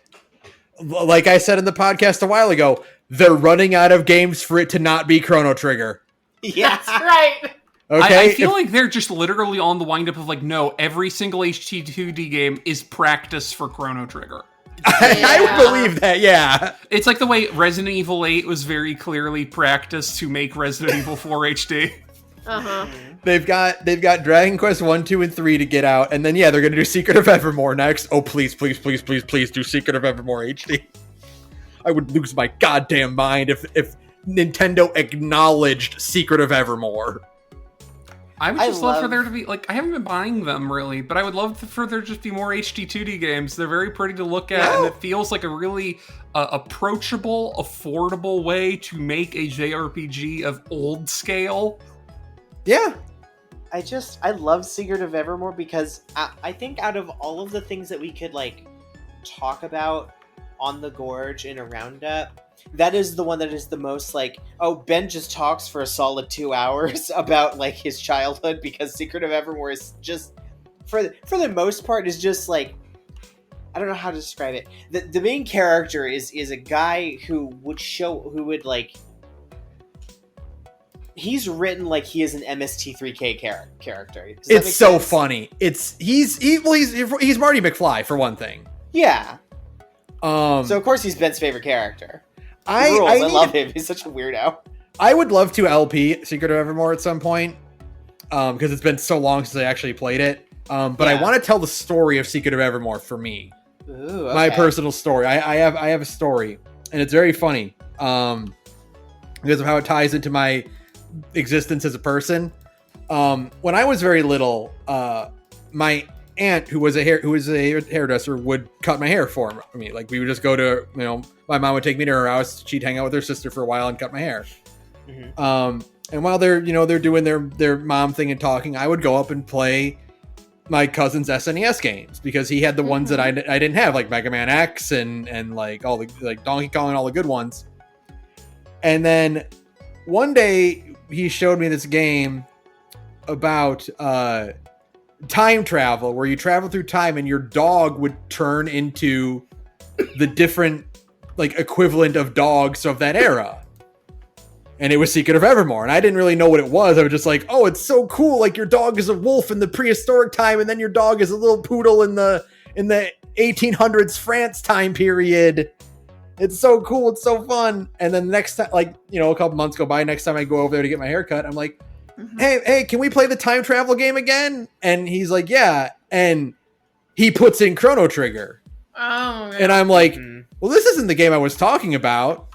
Like I said in the podcast a while ago, they're running out of games for it to not be Chrono Trigger. Yeah. That's right. Okay? I feel like they're just literally on the wind-up of like, no, every single HD2D game is practice for Chrono Trigger. I would believe that, yeah. It's like the way Resident Evil 8 was very clearly practice to make Resident Evil 4 HD. Uh-huh. They've got Dragon Quest 1, 2, and 3 to get out, and then they're gonna do Secret of Evermore next. Oh, please do Secret of Evermore HD. I would lose my goddamn mind if Nintendo acknowledged Secret of Evermore. I would just love for there to be, like, I haven't been buying them really, but I would love for there just be more HD2D games. They're very pretty to look at, and it feels like a really approachable, affordable way to make a JRPG of old scale. Yeah. I love Secret of Evermore because I think out of all of the things that we could, like, talk about on the Gorge in a roundup, that is the one that is the most like, oh, Ben just talks for a solid 2 hours about like his childhood, because Secret of Evermore is just, for the most part, is just like, I don't know how to describe it. The main character is a guy who would like, he's written like he is an MST3K character. It's so funny. He's Marty McFly for one thing. Yeah. So of course he's Ben's favorite character. I love him. He's such a weirdo. I would love to LP Secret of Evermore at some point, because it's been so long since I actually played it. But I want to tell the story of Secret of Evermore for me. Ooh, okay. My personal story. I have a story, and it's very funny because of how it ties into my existence as a person. When I was very little, my aunt, who was a hairdresser, would cut my hair for me. Like, we would just go to, my mom would take me to her house. She'd hang out with her sister for a while and cut my hair. Mm-hmm. And while they're doing their mom thing and talking, I would go up and play my cousin's SNES games, because he had the ones that I didn't have, like Mega Man X and like all the, like, Donkey Kong and all the good ones. And then one day he showed me this game about time travel, where you travel through time and your dog would turn into the different, like, equivalent of dogs of that era. And it was Secret of Evermore, and I didn't really know what it was. I was just like, oh, it's so cool. Like, your dog is a wolf in the prehistoric time, and then your dog is a little poodle in the 1800s France time period. It's so cool. It's so fun. And then the next time, like, a couple months go by, next time I go over there to get my hair cut, I'm like, hey, can we play the time travel game again? And he's like, yeah. And he puts in Chrono Trigger. Oh, yeah. And I'm like, well, this isn't the game I was talking about,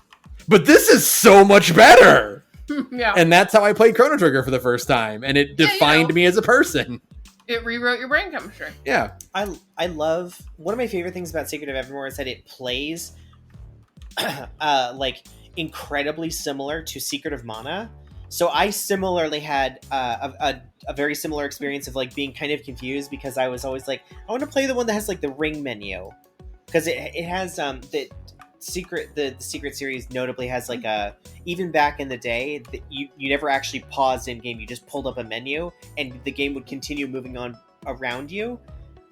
but this is so much better. Yeah. And that's how I played Chrono Trigger for the first time. And it defined me as a person. It rewrote your brain chemistry. Yeah. I love, one of my favorite things about Secret of Evermore is that it plays like incredibly similar to Secret of Mana. So I similarly had a very similar experience of like being kind of confused, because I was always like, I want to play the one that has like the ring menu, because it has the Secret series notably has like a, even back in the day, you never actually paused in game, you just pulled up a menu and the game would continue moving on around you,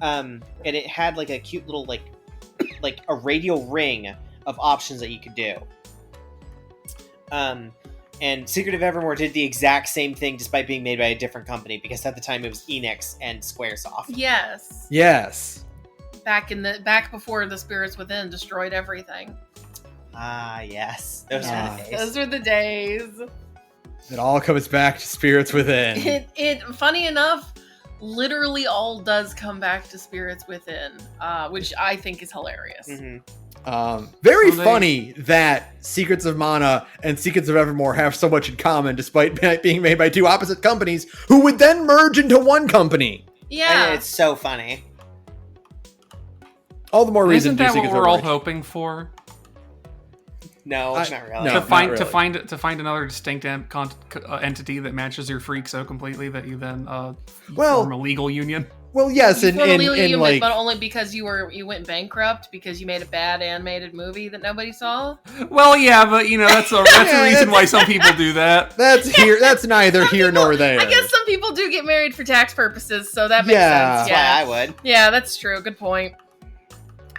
and it had like a cute little like a radio ring of options that you could do. And Secret of Evermore did the exact same thing, despite being made by a different company, because at the time it was Enix and Squaresoft. Yes. Back before the Spirits Within destroyed everything. Ah, yes. Those were the days. Those were the days. It all comes back to Spirits Within. It funny enough, literally all does come back to Spirits Within, which I think is hilarious. Mm-hmm. Very funny that Secrets of Mana and Secrets of Evermore have so much in common, despite being made by two opposite companies, who would then merge into one company. Yeah. And it's so funny. All the more reason. Isn't that what we're all hoping for? No, not really. No, to find another distinct entity that matches your freak so completely that you then form a legal union. Well, yes, You in formally like, but only because you went bankrupt because you made a bad animated movie that nobody saw. Well, yeah, but that's a reason why some people do that. that's neither here nor there. I guess some people do get married for tax purposes, so that makes sense. That's Yeah, why I would. yeah, that's true. Good point.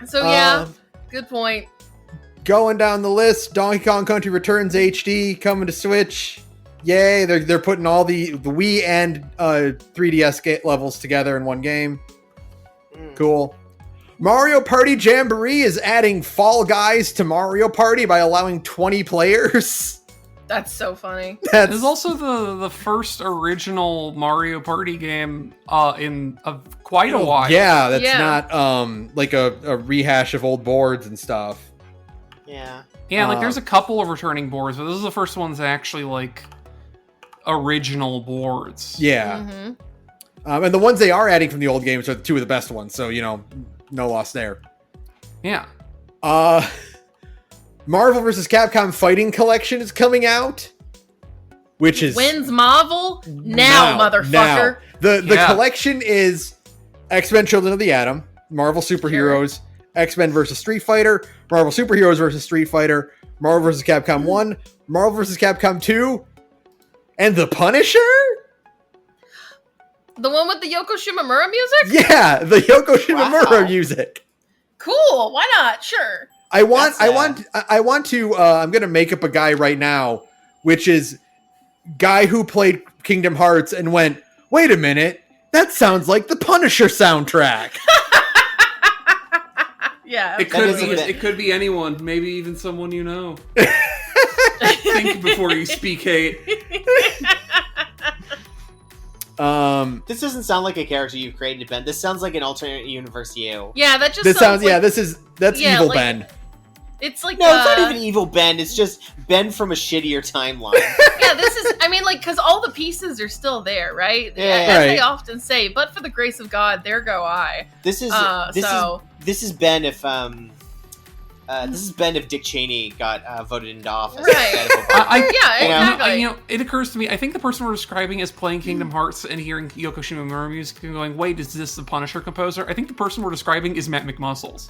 So yeah, good point. Going down the list, Donkey Kong Country Returns HD coming to Switch. Yay! They're putting all the Wii and 3DS levels together in one game. Cool. Mario Party Jamboree is adding Fall Guys to Mario Party by allowing 20 players. That's so funny. It's also the first original Mario Party game in quite a while. Yeah, that's not like a rehash of old boards and stuff. Yeah. Yeah, like there's a couple of returning boards, but this is the first one that's actually like original boards. Yeah. Mm-hmm. And the ones they are adding from the old games are two of the best ones, so no loss there. Yeah. Marvel vs. Capcom Fighting Collection is coming out, which is When's Marvel? Now, motherfucker. Now. The collection is X-Men Children of the Atom, Marvel Superheroes, X-Men vs. Street Fighter, Marvel Superheroes vs. Street Fighter, Marvel vs. Capcom 1, Marvel vs. Capcom 2, and The Punisher? The one with the Yoko Shimomura music? Yeah, the Yoko Shimomura music. Cool. Why not? Sure. I want to I'm going to make up a guy right now, which is guy who played Kingdom Hearts and went, "Wait a minute, that sounds like the Punisher soundtrack." Yeah. It could be anyone, maybe even someone you know. Think before you speak hate. This doesn't sound like a character you've created, Ben. This sounds like an alternate universe you. Yeah, that just This sounds like, that's yeah, evil like- Ben. It's like No, it's not even evil Ben. It's just Ben from a shittier timeline. yeah, this is. I mean, like, because all the pieces are still there, right? Yeah. As they Right. often say, but for the grace of God, there go I. This is Ben if this is Ben if Dick Cheney got voted into office. Right. instead of Obama. Yeah, exactly. It occurs to me, I think the person we're describing is playing Kingdom Hearts and hearing Yoko Shimomura music and going, wait, is this the Punisher composer? I think the person we're describing is Matt McMuscles.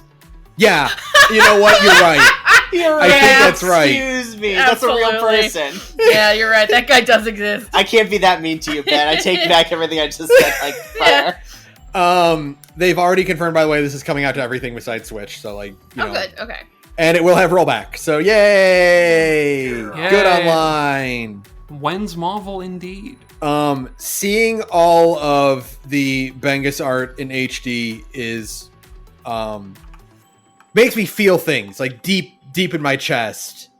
Yeah. You know what? You're right. You're I think that's right. Excuse me. That's a real Absolutely. person. Yeah, you're right. That guy does exist. I can't be that mean to you, Ben. I take back everything I just said like prior. They've already confirmed, by the way, this is coming out to everything besides Switch, so like, you know. Good. Okay. And it will have rollback. So yay! Good online. When's Marvel indeed? Seeing all of the Bengus art in HD is makes me feel things like deep in my chest.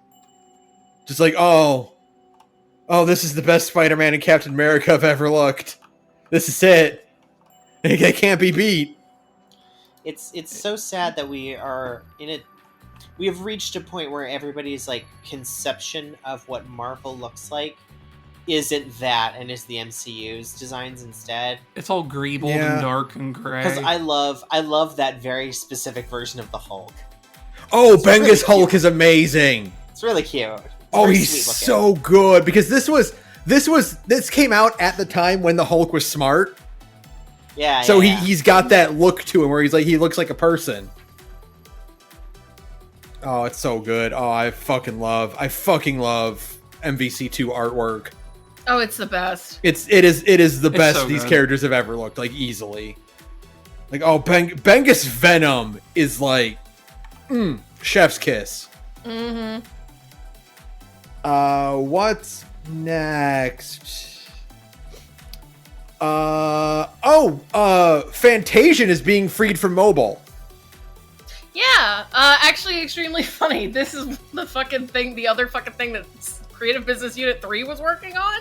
Just like, oh, this is the best Spider-Man and Captain America I've ever looked. This is it. It can't be beat. It's so sad that we are in it. We have reached a point where everybody's like conception of what Marvel looks like isn't that, and is the MCU's designs instead. It's all greebled and dark and gray. Because I love that very specific version of the Hulk. Oh, It's Bengus really Hulk cute. is amazing. It's really cute. It's Oh, very he's sweet so looking. good because this came out at the time when the Hulk was smart. Yeah. So yeah. he's got that look to him where he looks like a person. Oh, it's so good. Oh, I fucking love MVC2 artwork. Oh, it's the best. It is the best so these good. characters have ever looked, like easily. Like, oh, Bengus Venom is like chef's kiss. Mm-hmm. What's next? Fantasian is being freed from mobile. Yeah, actually extremely funny. This is the other fucking thing that Creative Business Unit 3 was working on.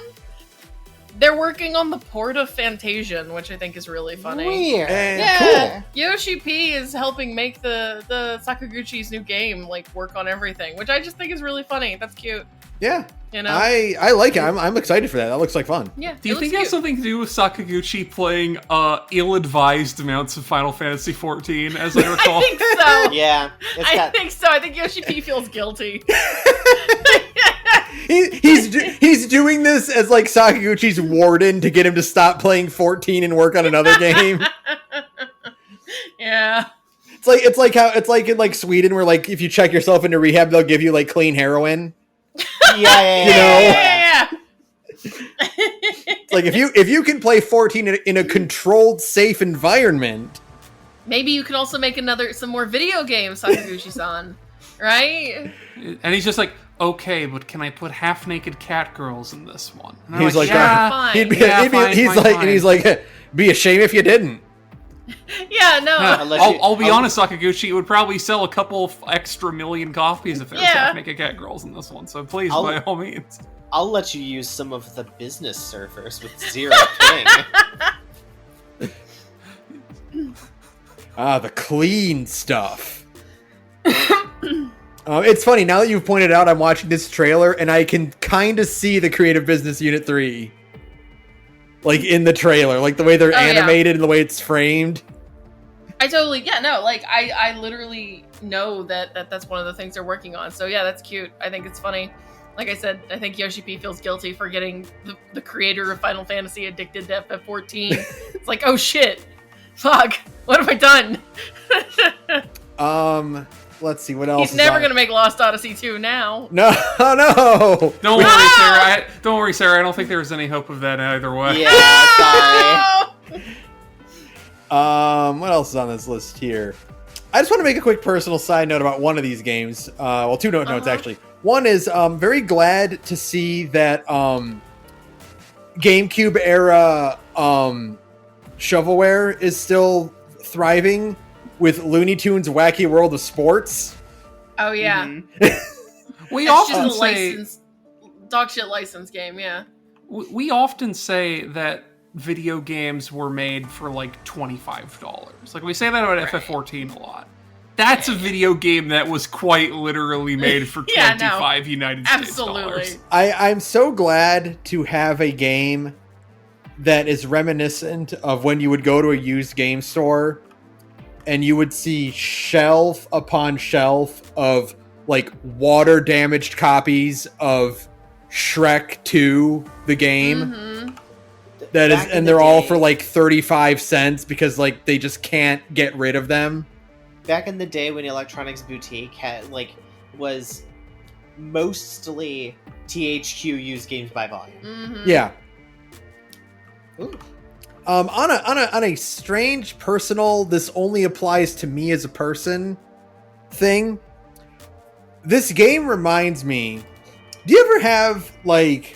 They're working on the port of Fantasian, which I think is really funny. Weird. Yeah, Yoshi P is helping make the Sakaguchi's new game work on everything, which I just think is really funny. That's cute. Yeah, You know? I like it. I'm excited for that. That looks like fun. Yeah. Do you think it has something to do with Sakaguchi playing ill-advised amounts of Final Fantasy XIV, as I recall? I think so. Yeah. I think so. I think Yoshi P feels guilty. He's doing this as like Sakaguchi's warden to get him to stop playing 14 and work on another game. Yeah. It's like in like Sweden where like if you check yourself into rehab they'll give you like clean heroin. Yeah. It's like if you can play 14 in a controlled, safe environment. Maybe you can also make some more video games, Sakaguchi-san. Right? And he's just like, okay, but can I put half-naked cat girls in this one? And He's like, fine. He's like, be a shame if you didn't. Yeah, no. I'll be honest, Sakaguchi, it would probably sell a couple of extra million copies if there was half-naked cat girls in this one. So please, by all means. I'll let you use some of the business servers with 0 ping. The clean stuff. It's funny, now that you've pointed out, I'm watching this trailer, and I can kind of see the Creative Business Unit 3. Like, in the trailer. Like, the way they're animated and the way it's framed. I totally, like, I literally know that's one of the things they're working on. So, yeah, that's cute. I think it's funny. Like I said, I think Yoshi P feels guilty for getting the creator of Final Fantasy addicted to FF14. It's like, oh shit. Fuck. What have I done? Let's see, what else? He's never going to make Lost Odyssey 2 now. No. Don't worry, Sarah. Don't worry, Sarah. I don't think there's any hope of that either way. Yeah, sorry. What else is on this list here? I just want to make a quick personal side note about one of these games. Well, two notes, actually. One is very glad to see that GameCube era shovelware is still thriving with Looney Tunes Wacky World of Sports. Oh, yeah. Mm-hmm. We often say... dog shit license game, yeah. We often say that video games were made for like $25. Like we say that about FF14 a lot. That's a video game that was quite literally made for 25 United States dollars. I'm so glad to have a game that is reminiscent of when you would go to a used game store and you would see shelf upon shelf of like water damaged copies of Shrek 2, the game. Mm-hmm. That is, and they're all for like 35 cents because like they just can't get rid of them. Back in the day when Electronics Boutique was mostly THQ used games by volume. Mm-hmm. Yeah. Ooh. On a strange personal, this only applies to me as a person thing. This game reminds me. Do you ever have like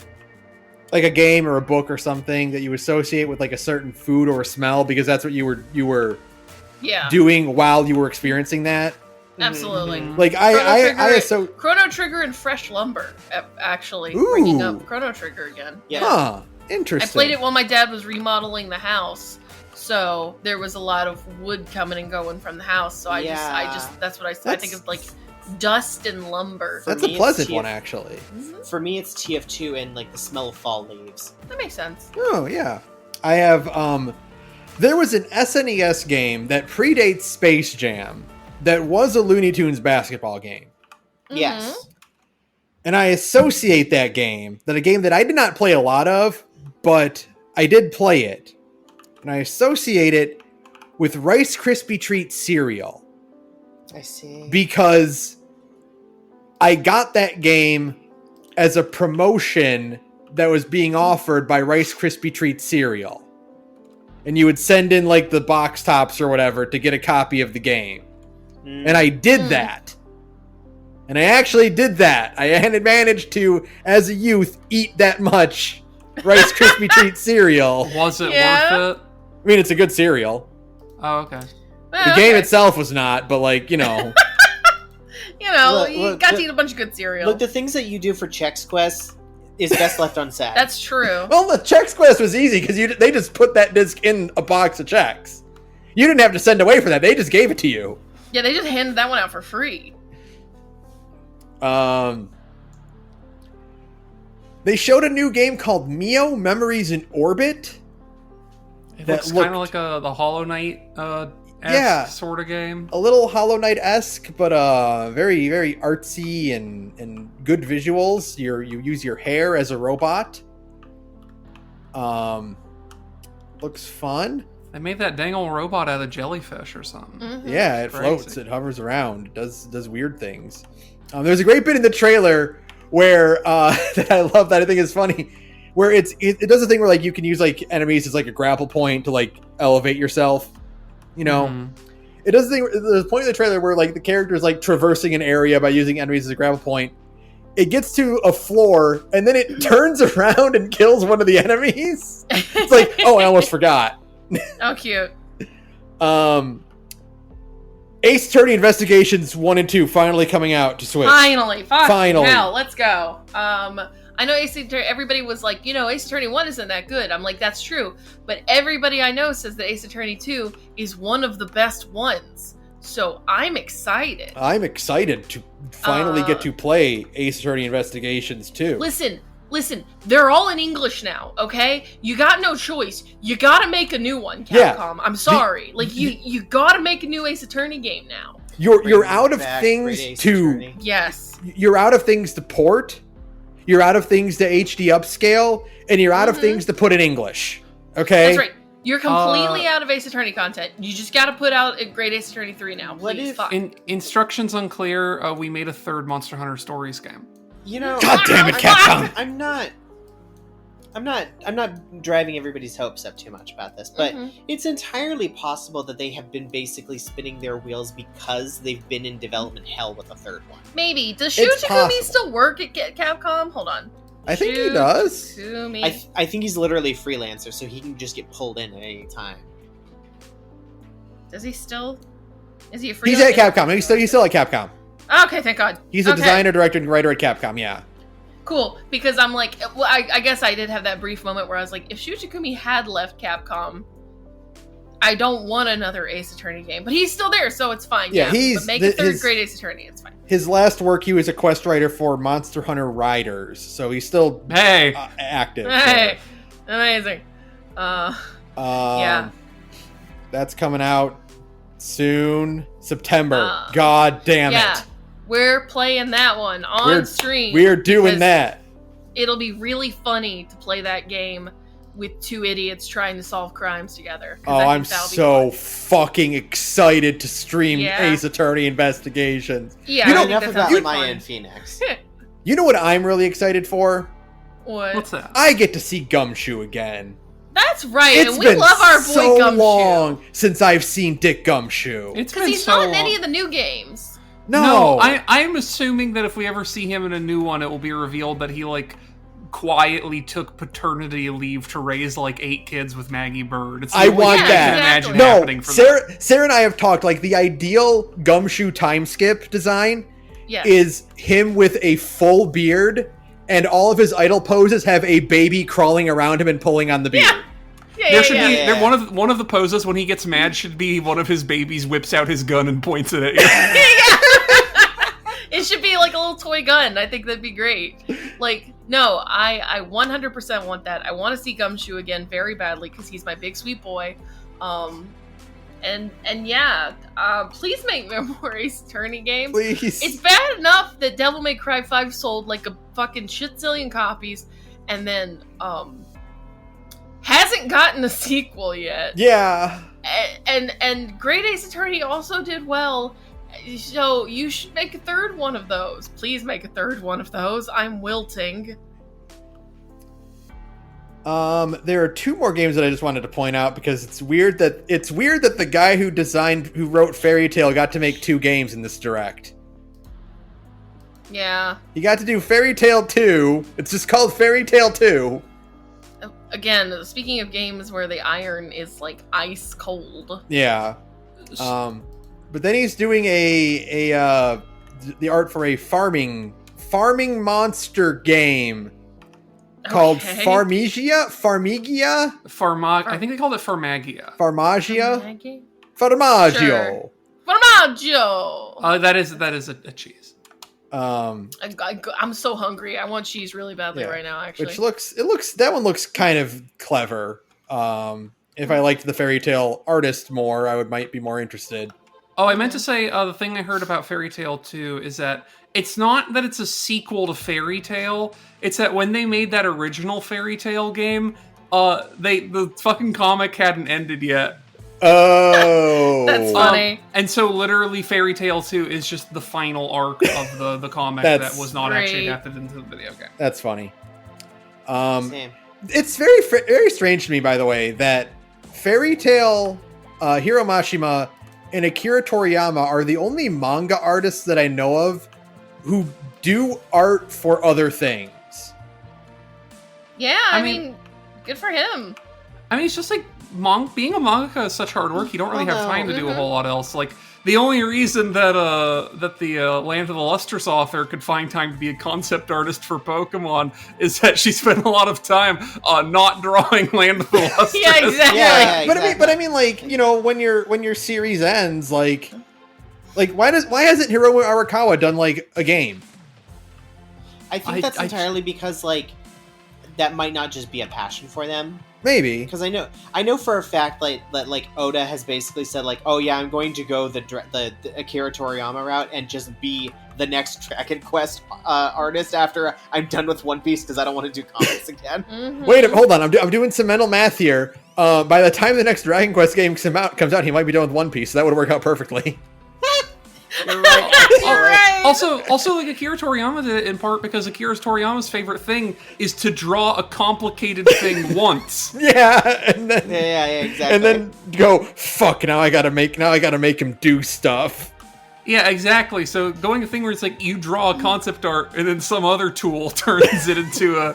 a game or a book or something that you associate with like a certain food or a smell because that's what you were doing while you were experiencing that? Absolutely. Mm-hmm. Like Chrono Trigger and Fresh Lumber, actually. Ooh. Bringing up Chrono Trigger again. Yeah. Huh. Interesting. I played it while my dad was remodeling the house, so there was a lot of wood coming and going from the house. So I just that's what I think of, like dust and lumber. That's a pleasant one, actually. Mm-hmm. For me, it's TF2 and like the smell of fall leaves. That makes sense. Oh yeah, I have. There was an SNES game that predates Space Jam that was a Looney Tunes basketball game. Mm-hmm. Yes. And I associate that game, a game that I did not play a lot of, but I did play it. And I associate it with Rice Krispie Treat cereal. I see. Because I got that game as a promotion that was being offered by Rice Krispie Treat cereal. And you would send in like the box tops or whatever to get a copy of the game. And I did that. And I actually did that. I had managed to, as a youth, eat that much Rice Krispie Treat cereal. Was it worth it? I mean, it's a good cereal. Oh, okay. The game itself was not, but like, you know. You got to eat a bunch of good cereal. Look, the things that you do for Chex Quest is best left unsaid. That's true. Well, the Chex Quest was easy because they just put that disc in a box of Chex. You didn't have to send away for that. They just gave it to you. Yeah, they just handed that one out for free. They showed a new game called Mio Memories in Orbit. It looks kind of like the Hollow Knight sort of game. A little Hollow Knight-esque, but very, very artsy and good visuals. You use your hair as a robot. Looks fun. They made that dang old robot out of jellyfish or something. Mhm. Yeah, it Crazy. floats, it hovers around, it does weird things. There's a great bit in the trailer where that I love, that I think is funny, where it does a thing where like you can use like enemies as like a grapple point to like elevate yourself. You know, Mhm. it does the thing. There's a point in the trailer where like the character is like traversing an area by using enemies as a grapple point. It gets to a floor and then it turns around and kills one of the enemies. It's like, oh, I almost forgot. Oh, cute. Ace Attorney Investigations 1 and 2 finally coming out to Switch. Finally. Finally. Now, let's go. I know Ace Attorney, everybody was like, Ace Attorney 1 isn't that good. I'm like, that's true. But everybody I know says that Ace Attorney 2 is one of the best ones. So I'm excited. I'm excited to finally get to play Ace Attorney Investigations 2. Listen, they're all in English now, okay? You got no choice. You gotta make a new one, Capcom. Yeah. I'm sorry. You gotta make a new Ace Attorney game now. You're out of Back, things great Ace to Attorney. Yes. you're out of things to port, you're out of things to HD upscale, and you're out of things to put in English. Okay? That's right. You're completely out of Ace Attorney content. You just gotta put out a Great Ace Attorney 3 now. What Please, if- fuck. Instructions unclear. We made a third Monster Hunter Stories game. You know, God damn it, Capcom! I'm not driving everybody's hopes up too much about this, but Mhm. it's entirely possible that they have been basically spinning their wheels because they've been in development hell with a third one. Maybe. Does It's Shutakumi possible. still work at Capcom? Hold on. I think he does. Shutakumi. I think he's literally a freelancer, so he can just get pulled in at any time. Does he still? Is he a free? He's at Capcom. He's still at Capcom. Okay, thank God. He's a Okay. designer, director, and writer at Capcom, yeah. Cool, because I'm like, well, I guess I did have that brief moment where I was like, if Shutakumi had left Capcom, I don't want another Ace Attorney game, but he's still there, so it's fine. Yeah, he's- but make a third his- Great Ace Attorney. It's fine. His last work, he was a quest writer for Monster Hunter Riders, so he's still Hey, active. Hey, amazing. Yeah. That's coming out soon. September. Uh, God damn yeah, it. we're playing that one on We're- stream. We're doing because that. It'll be really funny to play that game with two idiots trying to solve crimes together. 'cause Oh, I think I'm that'll be so fun. fucking excited to stream Yeah. Ace Attorney Investigations. Yeah, You know- I think Enough that about sounds my fun. and Phoenix. You know what I'm really excited for? What? what's that? I get to see Gumshoe again. That's right, It's and we been love our boy so Gumshoe. long since I've seen Dick Gumshoe. It's Because been he's so not in long. any of the new games. No, I'm assuming that if we ever see him in a new one, it will be revealed that he like quietly took paternity leave to raise like 8 kids with Maggie Bird. It's the I only want thing that. I can imagine no. happening for Sarah and I have talked, like, the ideal Gumshoe time skip design Yes. is him with a full beard, and all of his idle poses have a baby crawling around him and pulling on the beard. Yeah, There should be yeah. one of the poses when he gets mad should be one of his babies whips out his gun and points it at you. It should be like a little toy gun. I think that'd be great. Like, no, I 100% want that. I want to see Gumshoe again very badly because he's my big sweet boy. And yeah, please make more Ace Attorney games. Please. It's bad enough that Devil May Cry 5 sold like a fucking shit zillion copies and then hasn't gotten a sequel yet. Yeah. And Great Ace Attorney also did well. So you should make a third one of those. Please make a third one of those. I'm wilting. There are 2 more games that I just wanted to point out because it's weird that the guy who wrote Fairy Tail got to make 2 games in this direct. Yeah. He got to do Fairy Tail 2. It's just called Fairy Tail 2. Again, speaking of games where the iron is like ice cold. Yeah. But then he's doing the art for a farming monster game called Okay. Farmigia? I think they called it Farmagia. Farmagia? Maggie? Farmaggio. Sure. Formaggio! That is a cheese. I'm so hungry. I want cheese really badly Yeah. right now, actually. That one looks kind of clever. If I liked the Fairy Tail artist more, might be more interested. Oh, I meant to say the thing I heard about Fairy Tail 2 is that it's not that it's a sequel to Fairy Tail. It's that when they made that original Fairy Tail game, the fucking comic hadn't ended yet, Oh, That's funny. And so literally Fairy Tail 2 is just the final arc of the comic that was not actually adapted into the video game. That's funny. Same. It's very strange to me, by the way, that Fairy Tail, Hiro Mashima, and Akira Toriyama are the only manga artists that I know of who do art for other things. Yeah, I mean, good for him. I mean, it's just like being a mangaka is such hard work. You don't really have time to do a whole lot else. Like the only reason that the Land of the Lustrous author could find time to be a concept artist for Pokemon is that she spent a lot of time not drawing Land of the Lustrous. Yeah, exactly. Yeah, exactly. But I mean, like, you know, when your series ends, like why hasn't Hiromu Arakawa done like a game? I think that's entirely because like that might not just be a passion for them. Maybe because I know for a fact that like Oda has basically said like, oh yeah, I'm going to go the Akira Toriyama route and just be the next Dragon Quest artist after I'm done with One Piece because I don't want to do comics again. Wait, hold on, I'm doing some mental math here. By the time the next Dragon Quest game comes out, he might be done with One Piece, so that would work out perfectly. You're right. You're right. Also, like Akira Toriyama did it in part because Akira Toriyama's favorite thing is to draw a complicated thing once. Yeah, and then yeah, exactly. And then go, fuck, now I gotta make him do stuff. Yeah, exactly. So going a thing where it's like you draw a concept art and then some other tool turns it into a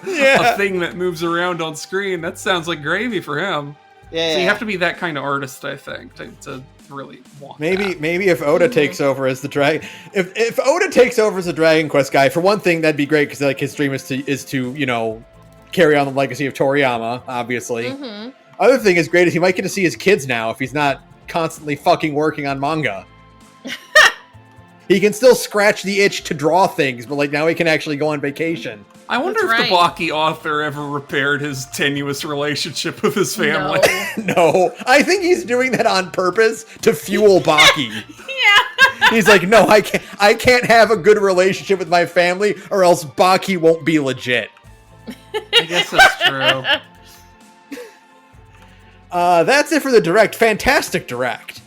thing that moves around on screen. That sounds like gravy for him. Yeah. So you have to be that kind of artist, I think, to really want maybe that. Maybe if Oda takes over as the if Oda takes over as the Dragon Quest guy, for one thing, that'd be great because like his dream is to you know carry on the legacy of Toriyama, obviously. Other thing is great is he might get to see his kids now if he's not constantly fucking working on manga. He can still scratch the itch to draw things, but like now he can actually go on vacation. I wonder if the Baki author ever repaired his tenuous relationship with his family. No, I think he's doing that on purpose to fuel Baki. Yeah. He's like, no, I can't have a good relationship with my family, or else Baki won't be legit. I guess that's true. That's it for the Direct. Fantastic Direct.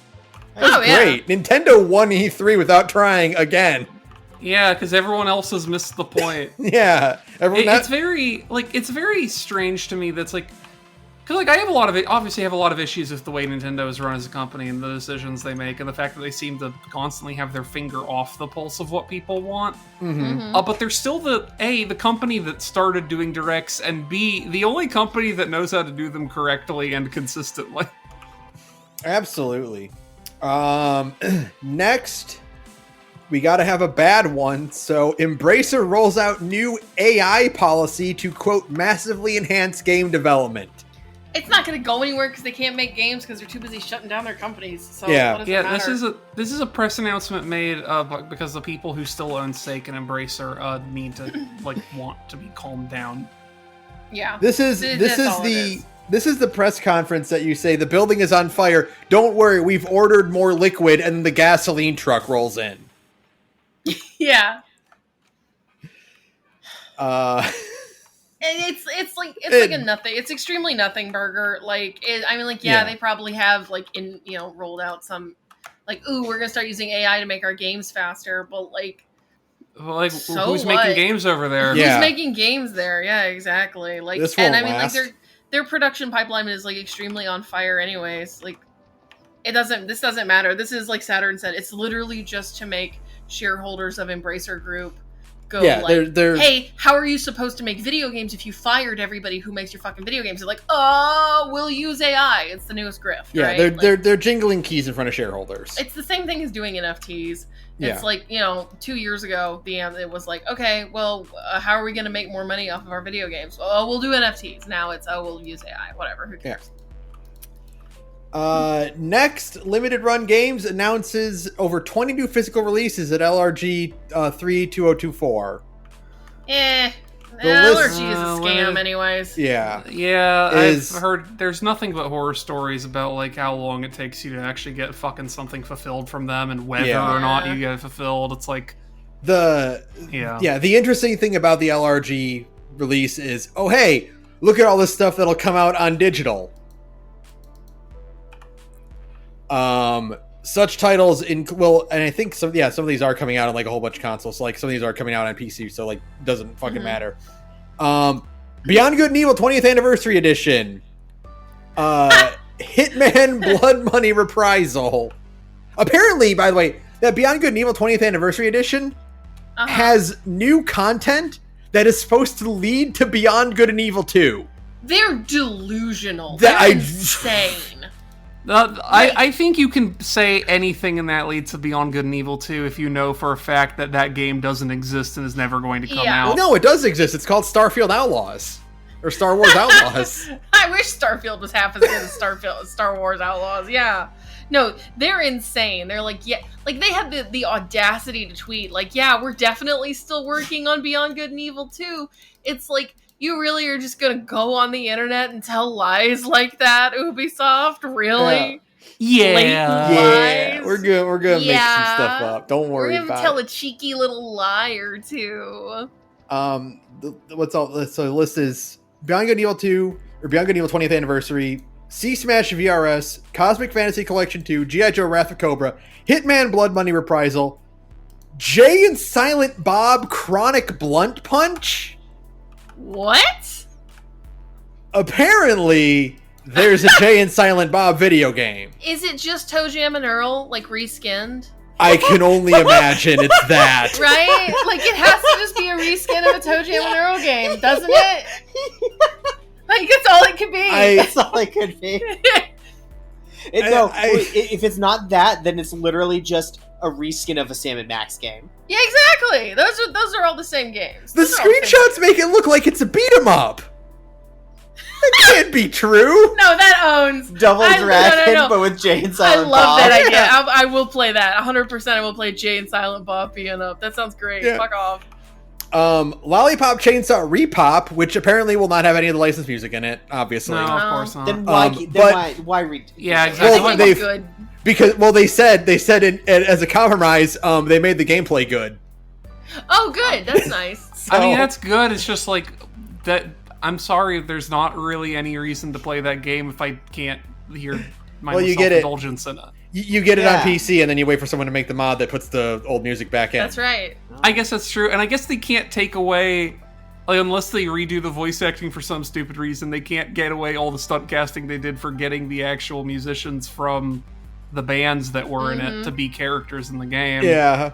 That was great. Nintendo won E3 without trying again. Yeah, because everyone else has missed the point. Yeah, it's very strange to me. That's like, because like I obviously have a lot of issues with the way Nintendo is run as a company and the decisions they make, and the fact that they seem to constantly have their finger off the pulse of what people want. But they're still the company that started doing directs, and B, the only company that knows how to do them correctly and consistently. Absolutely. Next, we gotta have a bad one. So Embracer rolls out new AI policy to, quote, massively enhance game development. It's not going to go anywhere because they can't make games because they're too busy shutting down their companies. So yeah, what does it matter? This is a press announcement made because the people who still own stake in Embracer need to want to be calmed down. Yeah, this is the press conference that you say the building is on fire. Don't worry, we've ordered more liquid, and the gasoline truck rolls in. Yeah. And it's like a nothing. It's extremely nothing burger. They probably have rolled out some we're gonna start using AI to make our games faster, but who's making games over there? Who's making games there? Yeah, exactly. Their production pipeline is extremely on fire anyways. This doesn't matter. This is like Saturn said, it's literally just to make shareholders of Embracer Group go they're hey, how are you supposed to make video games if you fired everybody who makes your fucking video games? They're like, oh, we'll use AI. It's the newest grift. Yeah, right? they're jingling keys in front of shareholders. It's the same thing as doing NFTs. It's 2 years ago, it was like, okay, well, how are we going to make more money off of our video games? Oh, we'll do NFTs. Now it's, we'll use AI. Whatever, who cares? Next, Limited Run Games announces over 20 new physical releases at LRG 32024. LRG is a scam anyways. Yeah. I've heard there's nothing but horror stories about how long it takes you to actually get fucking something fulfilled from them and whether or not you get it fulfilled. It's the interesting thing about the LRG release is, oh hey, look at all this stuff that'll come out on digital. Such titles and I think some of these are coming out on like a whole bunch of consoles. So like some of these are coming out on PC, so like doesn't fucking matter. Beyond Good and Evil 20th Anniversary Edition. Hitman Blood Money Reprisal. Apparently, by the way, that Beyond Good and Evil 20th Anniversary Edition has new content that is supposed to lead to Beyond Good and Evil 2. They're delusional. They're insane. I think you can say anything in that leads to Beyond Good and Evil 2 if you know for a fact that game doesn't exist and is never going to come out. Well, no, it does exist. It's called Starfield Outlaws. Or Star Wars Outlaws. I wish Starfield was half as good as Star Wars Outlaws. Yeah. No, they're insane. They're like, yeah, like they have the audacity to tweet, like, yeah, we're definitely still working on Beyond Good and Evil 2. It's like, you really are just gonna go on the internet and tell lies like that, Ubisoft? Really? Yeah. We're gonna make some stuff up. Don't worry about it. We're gonna tell a cheeky little lie or two. So the list is Beyond Good and Evil 2, or Beyond Good and Evil 20th Anniversary, Sea Smash VRS, Cosmic Fantasy Collection 2, G.I. Joe Wrath of Cobra, Hitman Blood Money Reprisal, Jay and Silent Bob Chronic Blunt Punch. What? Apparently, there's a Jay and Silent Bob video game. Is it just Toe Jam and Earl, like, reskinned? I can only imagine it's that. Right? Like, it has to just be a reskin of a Toe Jam and Earl game, doesn't it? Like, that's all it could be. That's all it could be. If it's not that, then it's literally just a reskin of a Sam & Max game. Yeah, exactly. Those are all the same games. The screenshots make it look like it's a beat 'em up. That can't be true. No, that owns Double Dragon, but with Jay and Silent Bob. I love that idea. I will play that. 100% I will play Jay and Silent Bob being up. That sounds great. Yeah. Fuck off. Lollipop Chainsaw Repop, which apparently will not have any of the licensed music in it, obviously. No, of course not. Then why read? Yeah, exactly. Good. Because they said as a compromise, they made the gameplay good. Oh, good. That's nice. So, I mean, that's good. It's just like that. I'm sorry, there's not really any reason to play that game if I can't hear my self-indulgence in it. You get it on PC, and then you wait for someone to make the mod that puts the old music back in. That's right. I guess that's true, and I guess they can't take away, like, unless they redo the voice acting for some stupid reason, they can't get away all the stunt casting they did for getting the actual musicians from the bands that were in it to be characters in the game. Yeah.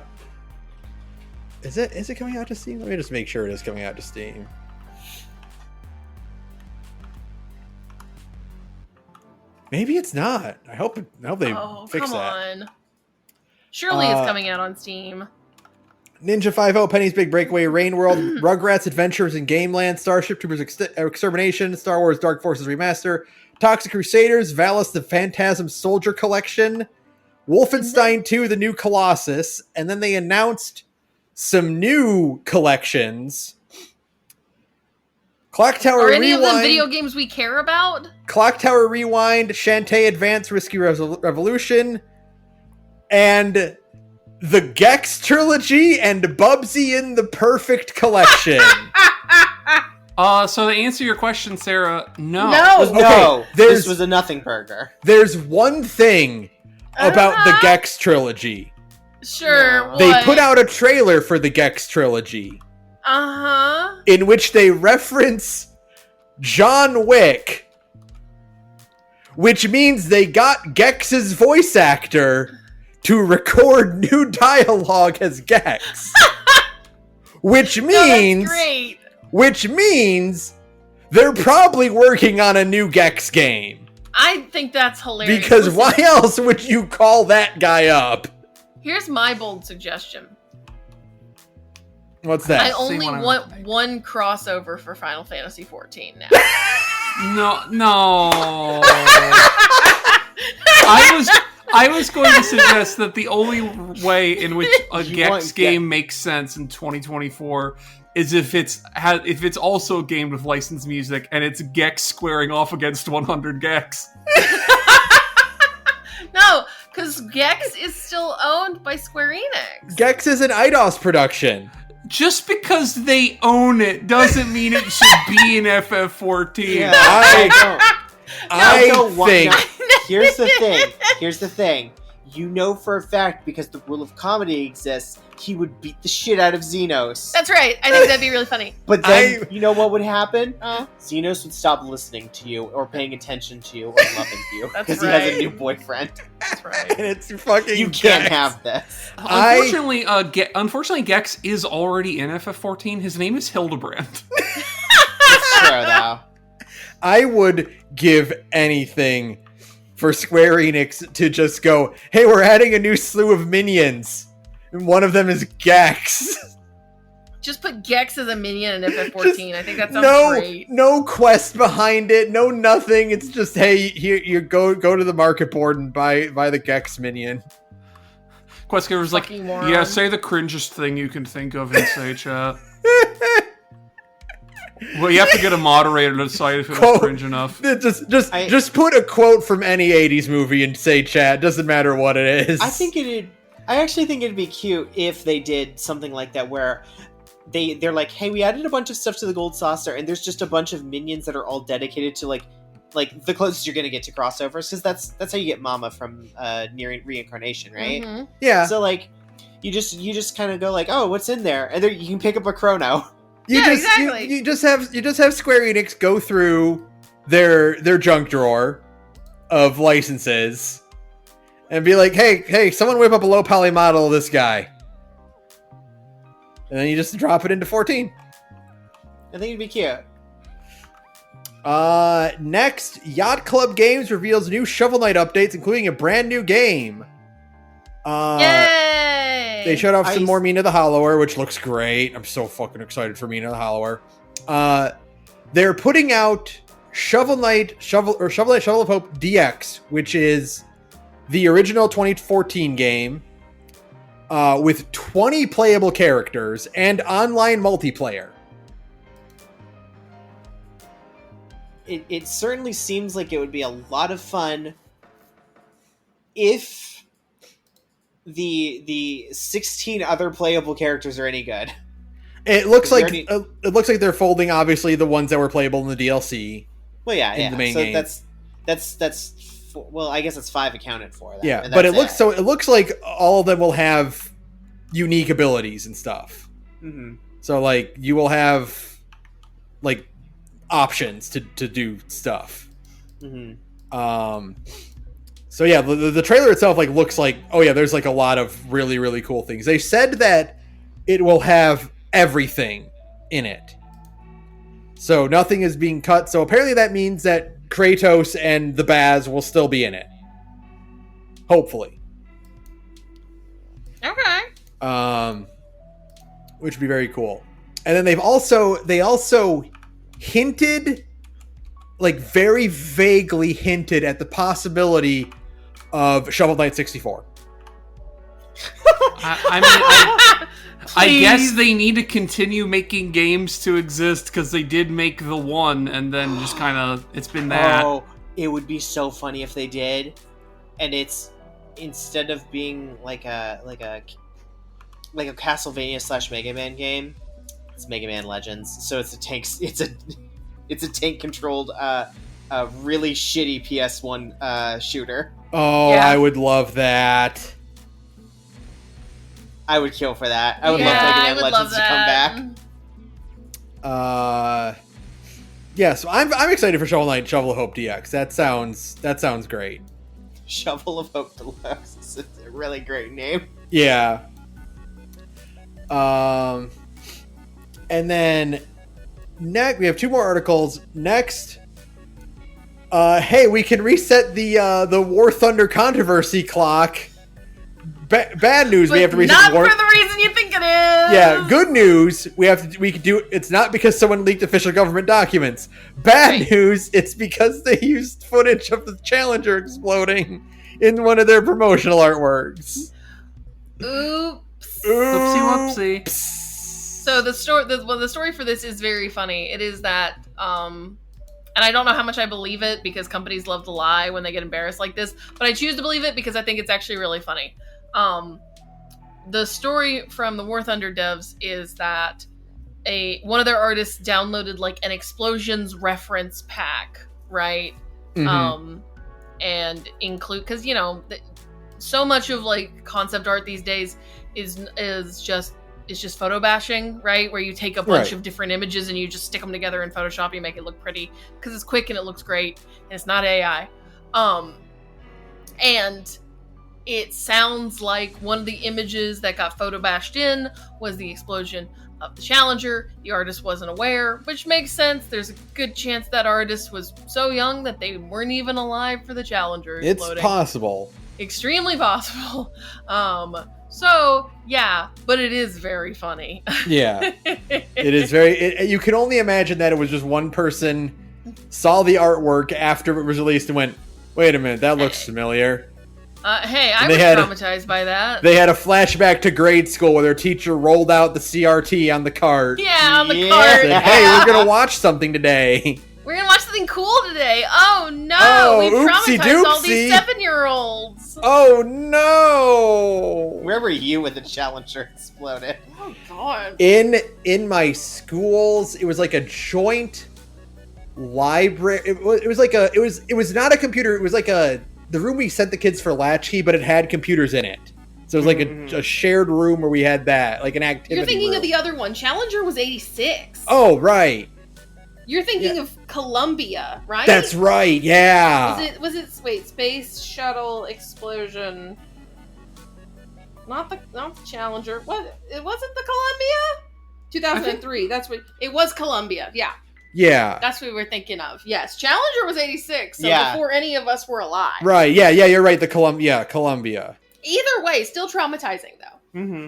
Is it coming out to Steam? Let me just make sure it is coming out to Steam. Maybe it's not. I hope they fix that. Come on. Surely it's coming out on Steam. Ninja 5-0, Penny's Big Breakaway, Rain World, Rugrats Adventures in Gameland, Starship Troopers Extermination, Star Wars Dark Forces Remaster, Toxic Crusaders, Valis the Phantasm Soldier Collection, Wolfenstein 2, The New Colossus, and then they announced some new collections. Clock Tower Rewind. Are any of them video games we care about? Clock Tower Rewind, Shantae Advance Risky Revolution, and the Gex Trilogy and Bubsy in the Perfect Collection. So to answer your question, Sarah, no. No. This was a nothing burger. There's one thing about the Gex Trilogy. Sure. No. They put out a trailer for the Gex Trilogy. In which they reference John Wick, which means they got Gex's voice actor to record new dialogue as Gex. Which means they're probably working on a new Gex game. I think that's hilarious. Because why else would you call that guy up? Here's my bold suggestion. What's that? I only want one crossover for Final Fantasy XIV now. No. I was going to suggest that the only way in which a Gex game makes sense in 2024 is if it's also a game with licensed music and it's Gex squaring off against 100 Gex. No, because Gex is still owned by Square Enix. Gex is an IDOS production. Just because they own it doesn't mean it should be in FF14. Yeah, I think Here's the thing. You know for a fact, because the rule of comedy exists, he would beat the shit out of Xenos. That's right. I think that'd be really funny. But then, you know what would happen? Oh. Xenos would stop listening to you, or paying attention to you, or loving you. That's Because he has a right. new boyfriend. That's right. And it's fucking You can't Gex. have this. Unfortunately, Gex is already in FF14. His name is Hildebrand. It's true, though. I would give anything for Square Enix to just go, hey, we're adding a new slew of minions. And one of them is Gex. Just put Gex as a minion in FF14. I think that sounds great. No quest behind it, no nothing. It's just, hey, here you go to the market board and buy the Gex minion. Questgiver's like, Fucking moron. yeah, say the cringest thing you can think of in say chat. Well, you have to get a moderator to decide if it was Quote. cringe enough. Just put a quote from any 80s movie and say chat. Doesn't matter what it is. I actually think it'd be cute if they did something like that, where they're like, hey, we added a bunch of stuff to the Gold Saucer, and there's just a bunch of minions that are all dedicated to like the closest you're gonna get to crossovers, because that's how you get Mama from near reincarnation, right? Mm-hmm. Yeah. So like, you just kind of go like, oh, what's in there, and there you can pick up a chrono. Exactly. You just have Square Enix go through their junk drawer of licenses and be like, hey, someone whip up a low poly model of this guy. And then you just drop it into 14. I think it'd be cute. Next, Yacht Club Games reveals new Shovel Knight updates, including a brand new game. Yay! They showed off some more Mina the Hollower, which looks great. I'm so fucking excited for Mina the Hollower. They're putting out Shovel Knight Shovel of Hope DX, which is the original 2014 game, with 20 playable characters and online multiplayer. It certainly seems like it would be a lot of fun if the 16 other playable characters are any good. It looks like they're folding obviously the ones that were playable in the DLC. Well, yeah. The main so game. that's well, I guess it's 5 accounted for. Then, Yeah, but it looks like all of them will have unique abilities and stuff. Mm-hmm. So like you will have like options to do stuff. Mm-hmm. So yeah, the trailer itself like looks like, oh yeah, there's like a lot of really, really cool things. They said that it will have everything in it. So nothing is being cut. So apparently that means that Kratos and the Baz will still be in it. Hopefully. Okay. Which would be very cool. And then they also hinted, like very vaguely hinted at the possibility of Shovel Knight 64. I guess they need to continue making games to exist, because they did make the one and then just kind of it's been that. Oh, it would be so funny if they did, and it's instead of being like a Castlevania / Mega Man game, it's Mega Man Legends. So it's a tank controlled really shitty PS1 shooter. Oh, Yeah. I would love that. I would kill for that. I would love Mega Man Legends to come back. Yeah, so I'm excited for Shovel Knight Shovel of Hope DX. That sounds great. Shovel of Hope Deluxe is a really great name. Yeah. And then next we have 2 more articles. Next, hey, we can reset the War Thunder controversy clock. Bad news, we have to reset not the War. for the reason you think it is. Yeah, good news, we can do. It's not because someone leaked official government documents. Bad news, it's because they used footage of the Challenger exploding in one of their promotional artworks. Oops. Whoopsie whoopsie. So the story for this is very funny. It is that, and I don't know how much I believe it, because companies love to lie when they get embarrassed like this, but I choose to believe it because I think it's actually really funny. The story from the War Thunder devs is that one of their artists downloaded like an explosions reference pack, right? Mm-hmm. and include, because so much of like concept art these days is just photo bashing, right? Where you take a bunch of different images and you just stick them together in Photoshop, you make it look pretty because it's quick and it looks great and it's not AI. And it sounds like one of the images that got photo bashed in was the explosion of the Challenger. The artist wasn't aware, which makes sense. There's a good chance that artist was so young that they weren't even alive for the Challenger exploding. It's possible. Extremely possible. So, yeah, but it is very funny. Yeah. It is you can only imagine that it was just one person saw the artwork after it was released and went, wait a minute, that looks familiar. Hey, I was traumatized by that. They had a flashback to grade school where their teacher rolled out the CRT on the cart. Yeah, on the cart. Said, hey, we're going to watch something today. We're going to watch something cool today. Oh, no. We've traumatized all these 7-year-olds. Oh, no. Where were you when the Challenger exploded? Oh, God. In my schools, it was like a joint library. It was not a computer. It was like the room we sent the kids for latchkey, but it had computers in it. So it was like a shared room where we had that, like an activity You're thinking room. of the other one. Challenger was 86. Oh, right. You're thinking of Columbia, right? That's right, yeah. Was it Space Shuttle Explosion? Not the Challenger. Was it the Columbia? 2003. That's what it was. Columbia. Yeah. Yeah. That's what we were thinking of. Yes. Challenger was 86, so Yeah. before any of us were alive. Right. Yeah, you're right. The Columbia. Either way, still traumatizing though. Mm-hmm.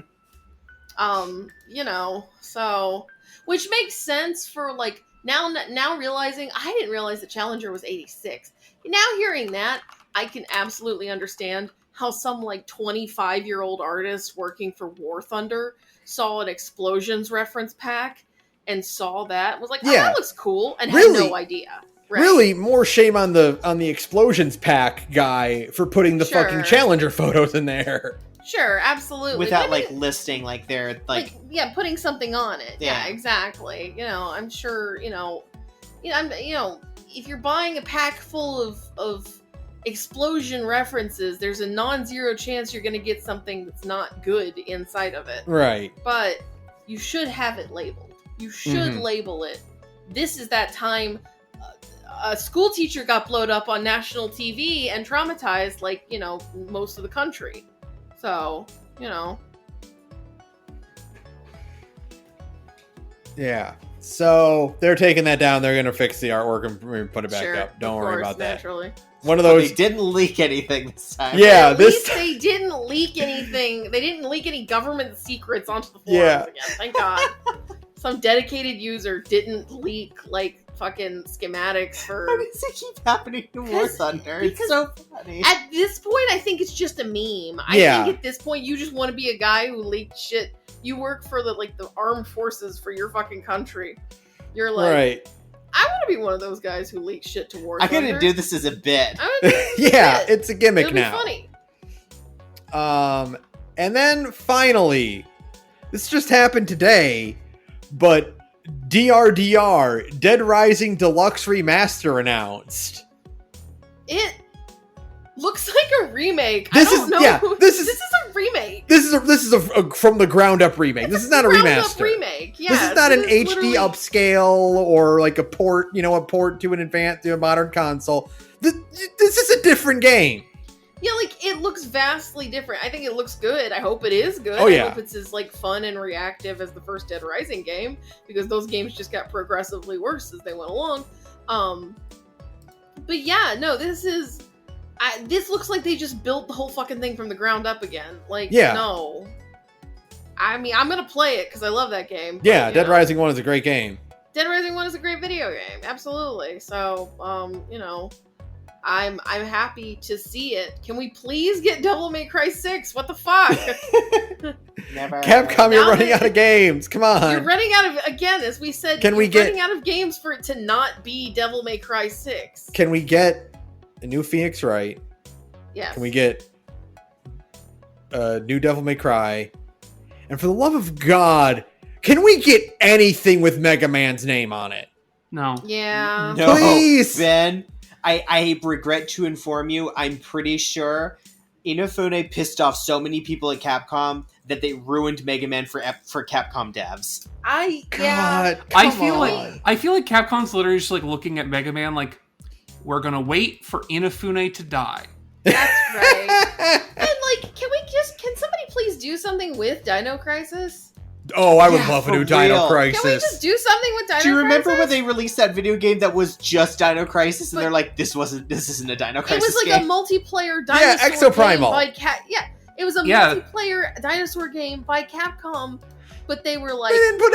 So which makes sense for like now realizing I didn't realize the Challenger was 86. Now hearing that, I can absolutely understand how some like 25-year-old artist working for War Thunder saw an Explosions reference pack and saw that, was like, oh, that looks cool, and had no idea. Right? Really, more shame on the Explosions pack guy for putting the fucking Challenger photos in there. Sure, absolutely. Without listing their putting something on it. Yeah, exactly. I'm sure, if you're buying a pack full of explosion references, there's a non-zero chance you're going to get something that's not good inside of it. Right. But you should have it labeled. You should label it. This is that time a school teacher got blowed up on national TV and traumatized, most of the country. So, Yeah. So they're taking that down. They're going to fix the artwork and put it back up. Don't worry about that. Naturally. One of those. They didn't leak anything this time. Yeah, at least they didn't leak anything. They didn't leak any government secrets onto the forums again. Thank God. Some dedicated user didn't leak fucking schematics for. Why does it keep happening to War Thunder? It's so funny. At this point, I think it's just a meme. I think at this point, you just want to be a guy who leaked shit. You work for the armed forces for your fucking country. You're like, right. I want to be one of those guys who leaks shit to War I'm Thunder. gonna do this as a bit. It's a gimmick It'll now. Be funny. And then finally, this just happened today, but DRDR Dead Rising Deluxe Remaster announced. It looks like a remake. This I don't know. This is a remake. This is a from the ground up remake. This is not a remaster. Remake. Yeah, this is not an HD upscale or like a port, a port to a modern console. This is a different game. Yeah, it looks vastly different. I think it looks good. I hope it is good. Oh, yeah. I hope it's as fun and reactive as the first Dead Rising game, because those games just got progressively worse as they went along. But yeah, no, this looks like they just built the whole fucking thing from the ground up again. No. I mean, I'm gonna play it because I love that game. Yeah, Dead Rising 1 is a great game. Dead Rising 1 is a great video game. Absolutely. So, I'm happy to see it. Can we please get Devil May Cry 6? What the fuck? Never. Capcom, you're running out of games. Come on. You're running out of, again, as we said, running out of games for it to not be Devil May Cry 6. Can we get a new Phoenix Wright? Yes. Can we get a new Devil May Cry? And for the love of God, can we get anything with Mega Man's name on it? No. Yeah. No, please. Ben. I regret to inform you, I'm pretty sure Inafune pissed off so many people at Capcom that they ruined Mega Man for Capcom devs. God, I come feel on. like Capcom's literally just like looking at Mega Man like, we're gonna wait for Inafune to die. That's right. And like, can somebody please do something with Dino Crisis? Oh, I would Yeah, love a for new Dino real. Crisis. Can we just do something with Dino Crisis? Do you remember when they released that video game that was just Dino Crisis, and But- they're like, "This isn't a Dino It Crisis was like game." a multiplayer dinosaur Exoprimal. game by it was a Yeah. multiplayer dinosaur game by Capcom, but they were like, They didn't put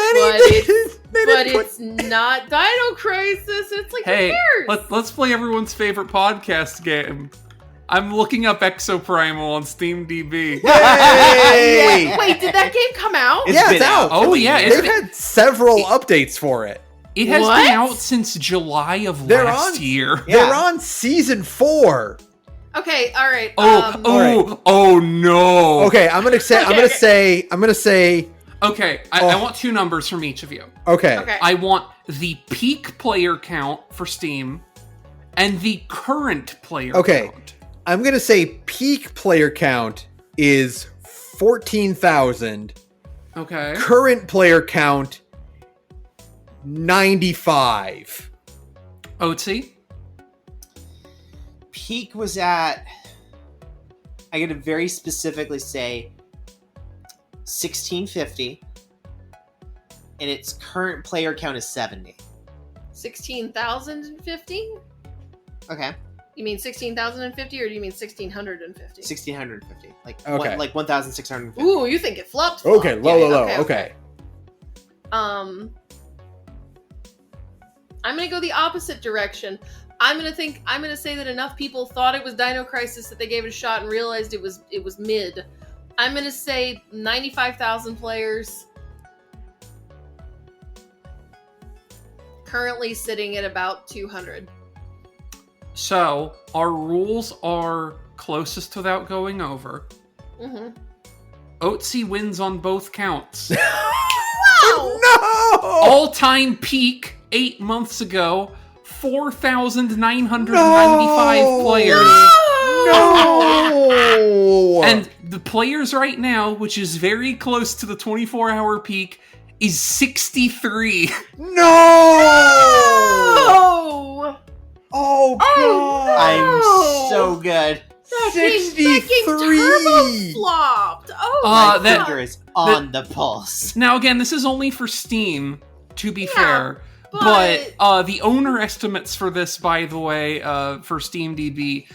but anything. it's not Dino Crisis. It's like, Hey, who cares? let's play everyone's favorite podcast game. I'm looking up Exoprimal on SteamDB. Yay! Wait, did that game come out? It's Yeah, been it's out. Oh yeah, They've had several updates for it. it has What? been out since July of They're last on- year. Yeah. They're on season 4. Okay, all right. Oh no. Okay, I'm gonna say. Okay, I want two numbers from each of you. Okay. Okay. I want the peak player count for Steam and the current player Okay. count. I'm gonna say peak player count is 14,000. Okay. Current player count 95. OT? Peak was at, I gotta very specifically say, 1650, and its current player count is 70. 16,050? Okay, You mean 16,050 or do you mean 1,650? 1650, Okay. like 1650. Ooh, you think it flopped? Okay, low. Yeah, Okay. I'm gonna go the opposite direction. I'm gonna say that enough people thought it was Dino Crisis that they gave it a shot and realized it was mid. I'm gonna say 95,000 players. Currently sitting at about 200. So, our rules are closest without going over. Mm-hmm. Otzi wins on both counts. Wow! No! All-time peak 8 months ago, 4,995 players. No! And the players right now, which is very close to the 24-hour peak, is 63. No! Oh! Oh god! I'm so good. That game 63. turbo flopped. Oh Uh, my that- god! Finger is on the pulse. Now, again, this is only for Steam, to be Yeah, fair. but- The owner estimates for this, by the way, for SteamDB,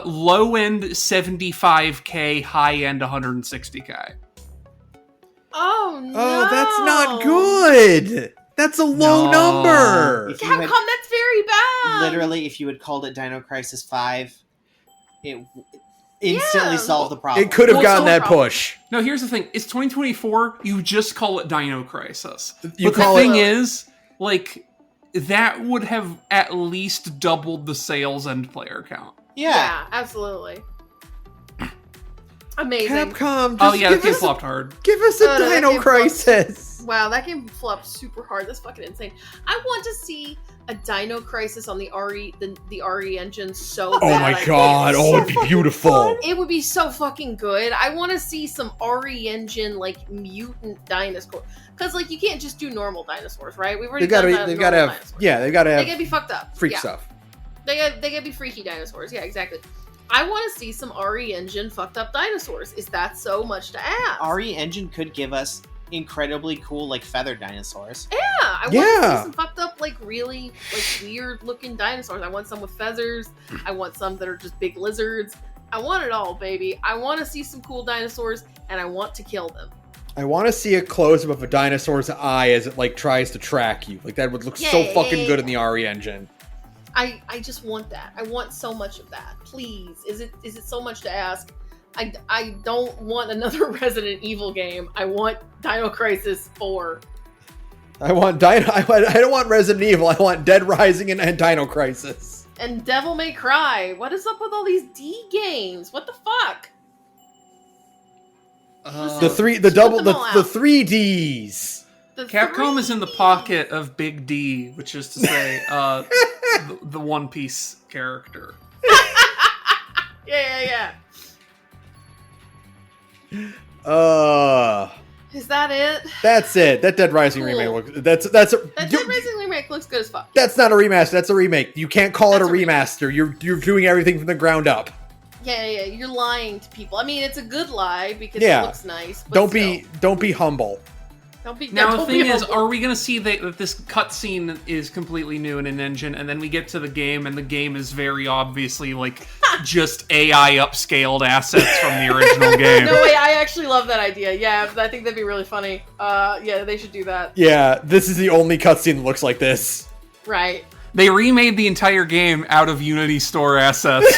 low end 75k, high end 160k. Oh no! Oh, that's not good. That's a low No. number. If you Capcom, had- that's very bad. Literally, if you had called it Dino Crisis 5, it instantly Yeah. solved the problem. It could have Well, gotten it's that no problem. push. No, here's the thing. It's 2024. You just call it Dino Crisis. You But call the it- thing is, like, that would have at least doubled the sales and player count. Yeah. Absolutely. Amazing. Capcom, just Oh yeah, that give game us, flopped hard. give us a No, that Dino game Crisis. Wow, that game flopped super hard. That's fucking insane. I want to see a Dino Crisis on the RE engine so Oh bad. my I god, think. oh, it'd be beautiful. It would be so fucking good. I want to see some RE engine like mutant dinosaur. Because like you can't just do normal dinosaurs, right? We've already They've gotta, done that they've with gotta normal have, dinosaurs. yeah, they've gotta They have gotta be fucked up. freak Yeah. stuff. They gotta be freaky dinosaurs. Yeah, exactly. I want to see some RE engine fucked up dinosaurs. Is that so much to ask? RE Engine could give us incredibly cool, like, feathered dinosaurs. Yeah, I want to Yeah. see some fucked up, like really like weird looking dinosaurs. I want some with feathers. I want some that are just big lizards. I want it all, baby. I want to see some cool dinosaurs, and I want to kill them. I want to see a close-up of a dinosaur's eye as it like tries to track you. Like that would look Yeah, so yeah, fucking yeah, good yeah. in the RE engine. I just want that. I want so much of that. Please, is it so much to ask? I don't want another Resident Evil game. I want Dino Crisis 4. I want Dino. I don't want Resident Evil. I want Dead Rising and Dino Crisis. And Devil May Cry. What is up with all these D games? What the fuck? The three, the Put double, them the all the out. 3Ds. The Capcom is in the 3D. pocket of Big D, which is to say, the One Piece character. Yeah. Is that it? That's it. That Dead Rising Cool. remake looks. That Dead Rising remake looks good as fuck. That's not a remaster. That's a remake. You can't call That's it a remaster. You're doing everything from the ground up. Yeah. You're lying to people. I mean, it's a good lie because Yeah. it looks nice. But Don't still. be humble. Now the thing is, are we gonna see that this cutscene is completely new in an engine, and then we get to the game, and the game is very obviously like just AI upscaled assets from the original game? No way, I actually love that idea. Yeah, I think that'd be really funny. Yeah, they should do that. Yeah, this is the only cutscene that looks like this. Right. They remade the entire game out of Unity store assets.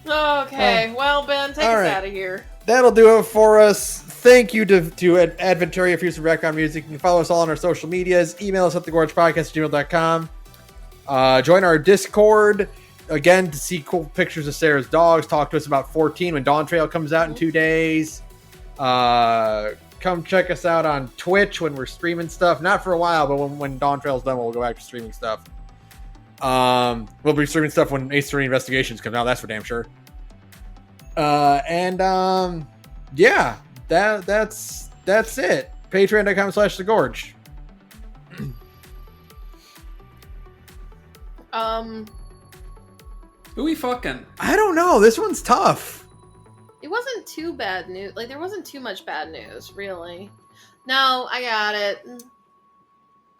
Okay, well, Ben, take us out of here. That'll do it for us. Thank you to Adventuria for using background music. You can follow us all on our social medias. Email us at thegorgepodcast@gmail.com. Join our Discord, again, to see cool pictures of Sarah's dogs. Talk to us about 14 when Dawn Trail comes out in 2 days. Come check us out on Twitch when we're streaming stuff. Not for a while, but when Dawn Trail's done, we'll go back to streaming stuff. We'll be streaming stuff when Ace Attorney Investigations comes out. That's for damn sure. Yeah, that's it. Patreon.com/thegorge. Who we fucking? I don't know. This one's tough. It wasn't too bad news. Like, there wasn't too much bad news, really. No, I got it.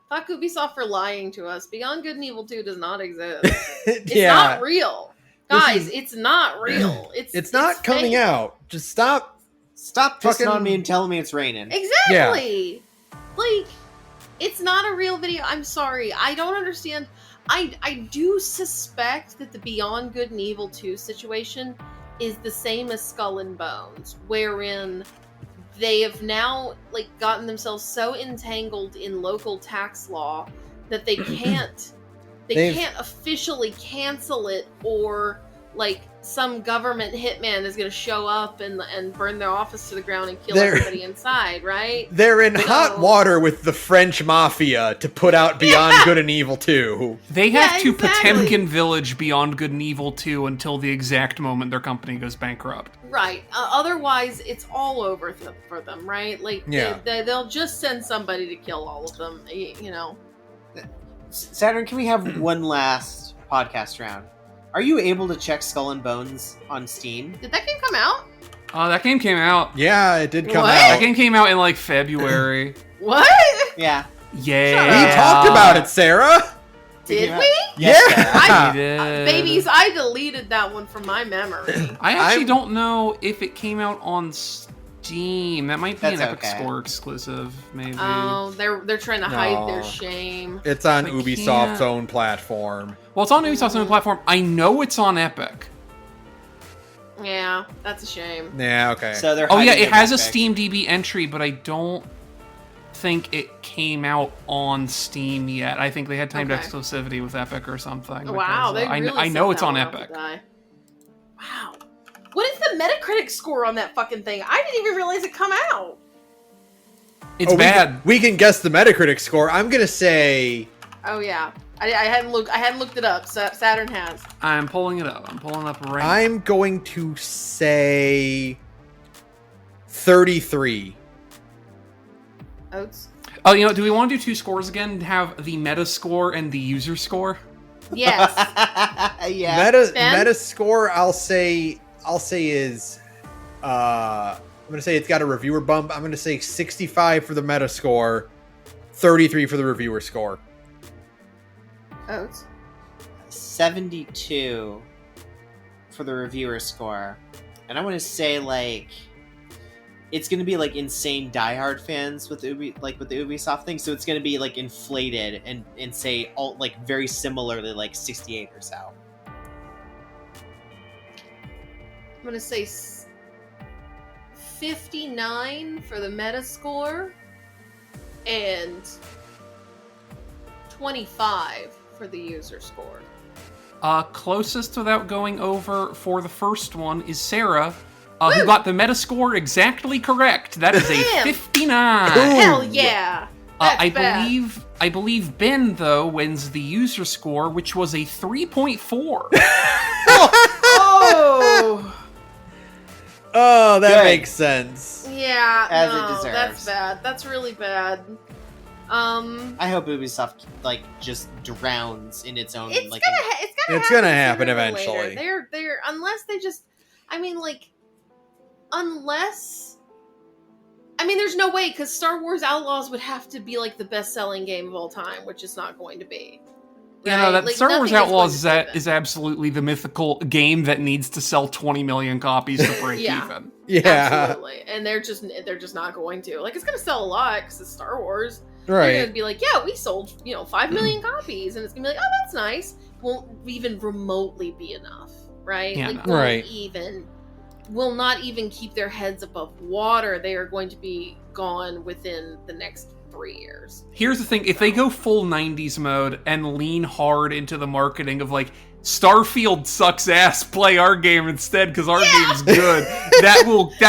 Fuck Ubisoft for lying to us. Beyond Good and Evil 2 does not exist. It's not real. Guys, it's not real. It's not coming fake. out. Just stop. Stop Fucking- pissing on me and telling me it's raining. Exactly. Like, it's not a real video. I'm sorry. I don't understand. I do suspect that the Beyond Good and Evil 2 situation is the same as Skull and Bones, wherein they have now like gotten themselves so entangled in local tax law that they can't can't officially cancel it, or like some government hitman is going to show up and burn their office to the ground and kill everybody inside, right? They're in hot water with the French mafia to put out Beyond Good and Evil 2. They have to exactly. Potemkin Village Beyond Good and Evil 2 until the exact moment their company goes bankrupt. Right. Otherwise, it's all over for them, right? Like, Yeah. they'll just send somebody to kill all of them, you know. Saturn, can we have one last podcast round? Are you able to check Skull and Bones on Steam? Did that game come out? That game came out. Yeah, it did come What? That out. game came out in like February. What? Yeah. Yeah. We talked about it, Sarah. Did came we? out- Yeah. We did. Babies, I deleted that one from my memory. I actually I'm- don't know if it came out on Steam. That might be an That's Epic okay. Store exclusive, maybe. Oh, they're trying to hide their No. shame. It's on I Ubisoft's can't- own platform. Well, it's on Ubisoft's own platform. I know it's on Epic. Yeah, that's a shame. Yeah, okay. So they're Oh yeah, hiding it has a Epic. Steam DB entry, but I don't think it came out on Steam yet. I think they had timed Okay. exclusivity with Epic or something. Wow, because, they I, really I know set it's that on one up to Epic. die. Wow. What is the Metacritic score on that fucking thing? I didn't even realize it come out. It's bad. We can guess the Metacritic score. I'm gonna say Oh yeah, I hadn't looked it up. So Saturn has. I'm pulling it up. I'm pulling up right now. I'm going to say 33. Oats. Oh, you know, do we want to do two scores again? Have the meta score and the user score? Yes. Yeah. Ben? Meta score. I'll say is. I'm gonna say it's got a reviewer bump. I'm gonna say 65 for the meta score, 33 for the reviewer score. Oats. 72 for the reviewer score. And I want to say, like, it's going to be, like, insane diehard fans with the Ubisoft thing. So it's going to be, like, inflated and say, all like, very similarly, like, 68 or so. I'm gonna say 59 for the meta score and 25 for the user score. Closest without going over for the first one is Sarah, who got the meta score exactly correct. That is a Damn. 59. Ooh. Hell yeah! I bad. believe Ben though wins the user score, which was a 3.4. Oh. Oh, that Good. makes sense. Yeah, As it no, deserves. that's bad. That's really bad. I hope Ubisoft like just drowns in its own. It's like, Gonna happen sooner than eventually. later. They're unless they just. I mean, like, unless. I mean, there's no way because Star Wars Outlaws would have to be like the best-selling game of all time, which it's not going to be. You know, that Like, Star Wars nothing is going Outlaws to is, save it. is absolutely the mythical game that needs to sell 20 million copies to break Yeah. even. Yeah. Absolutely, and they're just not going to. Like, it's going to sell a lot because it's Star Wars. They're going Right. to be like, yeah, we sold 5 million copies, and it's going to be like, oh, that's nice. Won't even remotely be enough, right? Yeah, Like, no. Right. will not even keep their heads above water. They are going to be gone within the next 3 years. Here's the thing, if they go full 90s mode and lean hard into the marketing of like, Starfield sucks ass, play our game instead because our game's good, that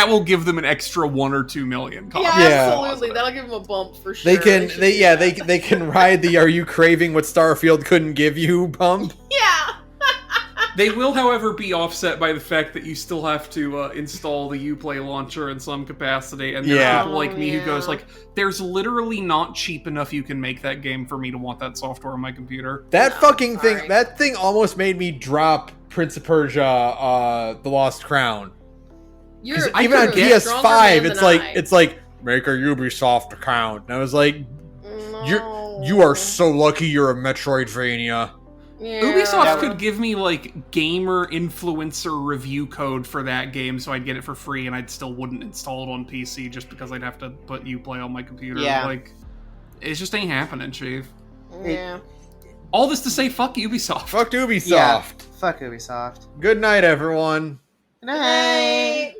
will give them an extra 1 or 2 million copies. Yeah, Yeah. absolutely. That'll give them a bump for sure. They can should they do yeah, that. they can ride the "Are you craving what Starfield couldn't give you" bump. Yeah. They will, however, be offset by the fact that you still have to install the Uplay launcher in some capacity, and there Yeah. are people like me who goes Yeah. like, there's literally not cheap enough you can make that game for me to want that software on my computer. That No, fucking sorry. thing, that thing almost made me drop Prince of Persia, The Lost Crown. You're 'Cause Even on you're a stronger PS5, man it's than like I. it's like make a Ubisoft account, and I was like, No. you are so lucky you're a Metroidvania. Yeah. Ubisoft could give me like gamer influencer review code for that game, so I'd get it for free, and I still wouldn't install it on PC just because I'd have to put Uplay on my computer. Yeah. Like, it just ain't happening, Chief. Yeah. All this to say, fuck Ubisoft. Fuck Ubisoft. yeah, fuck Ubisoft. Good night, everyone. Good night. Hey.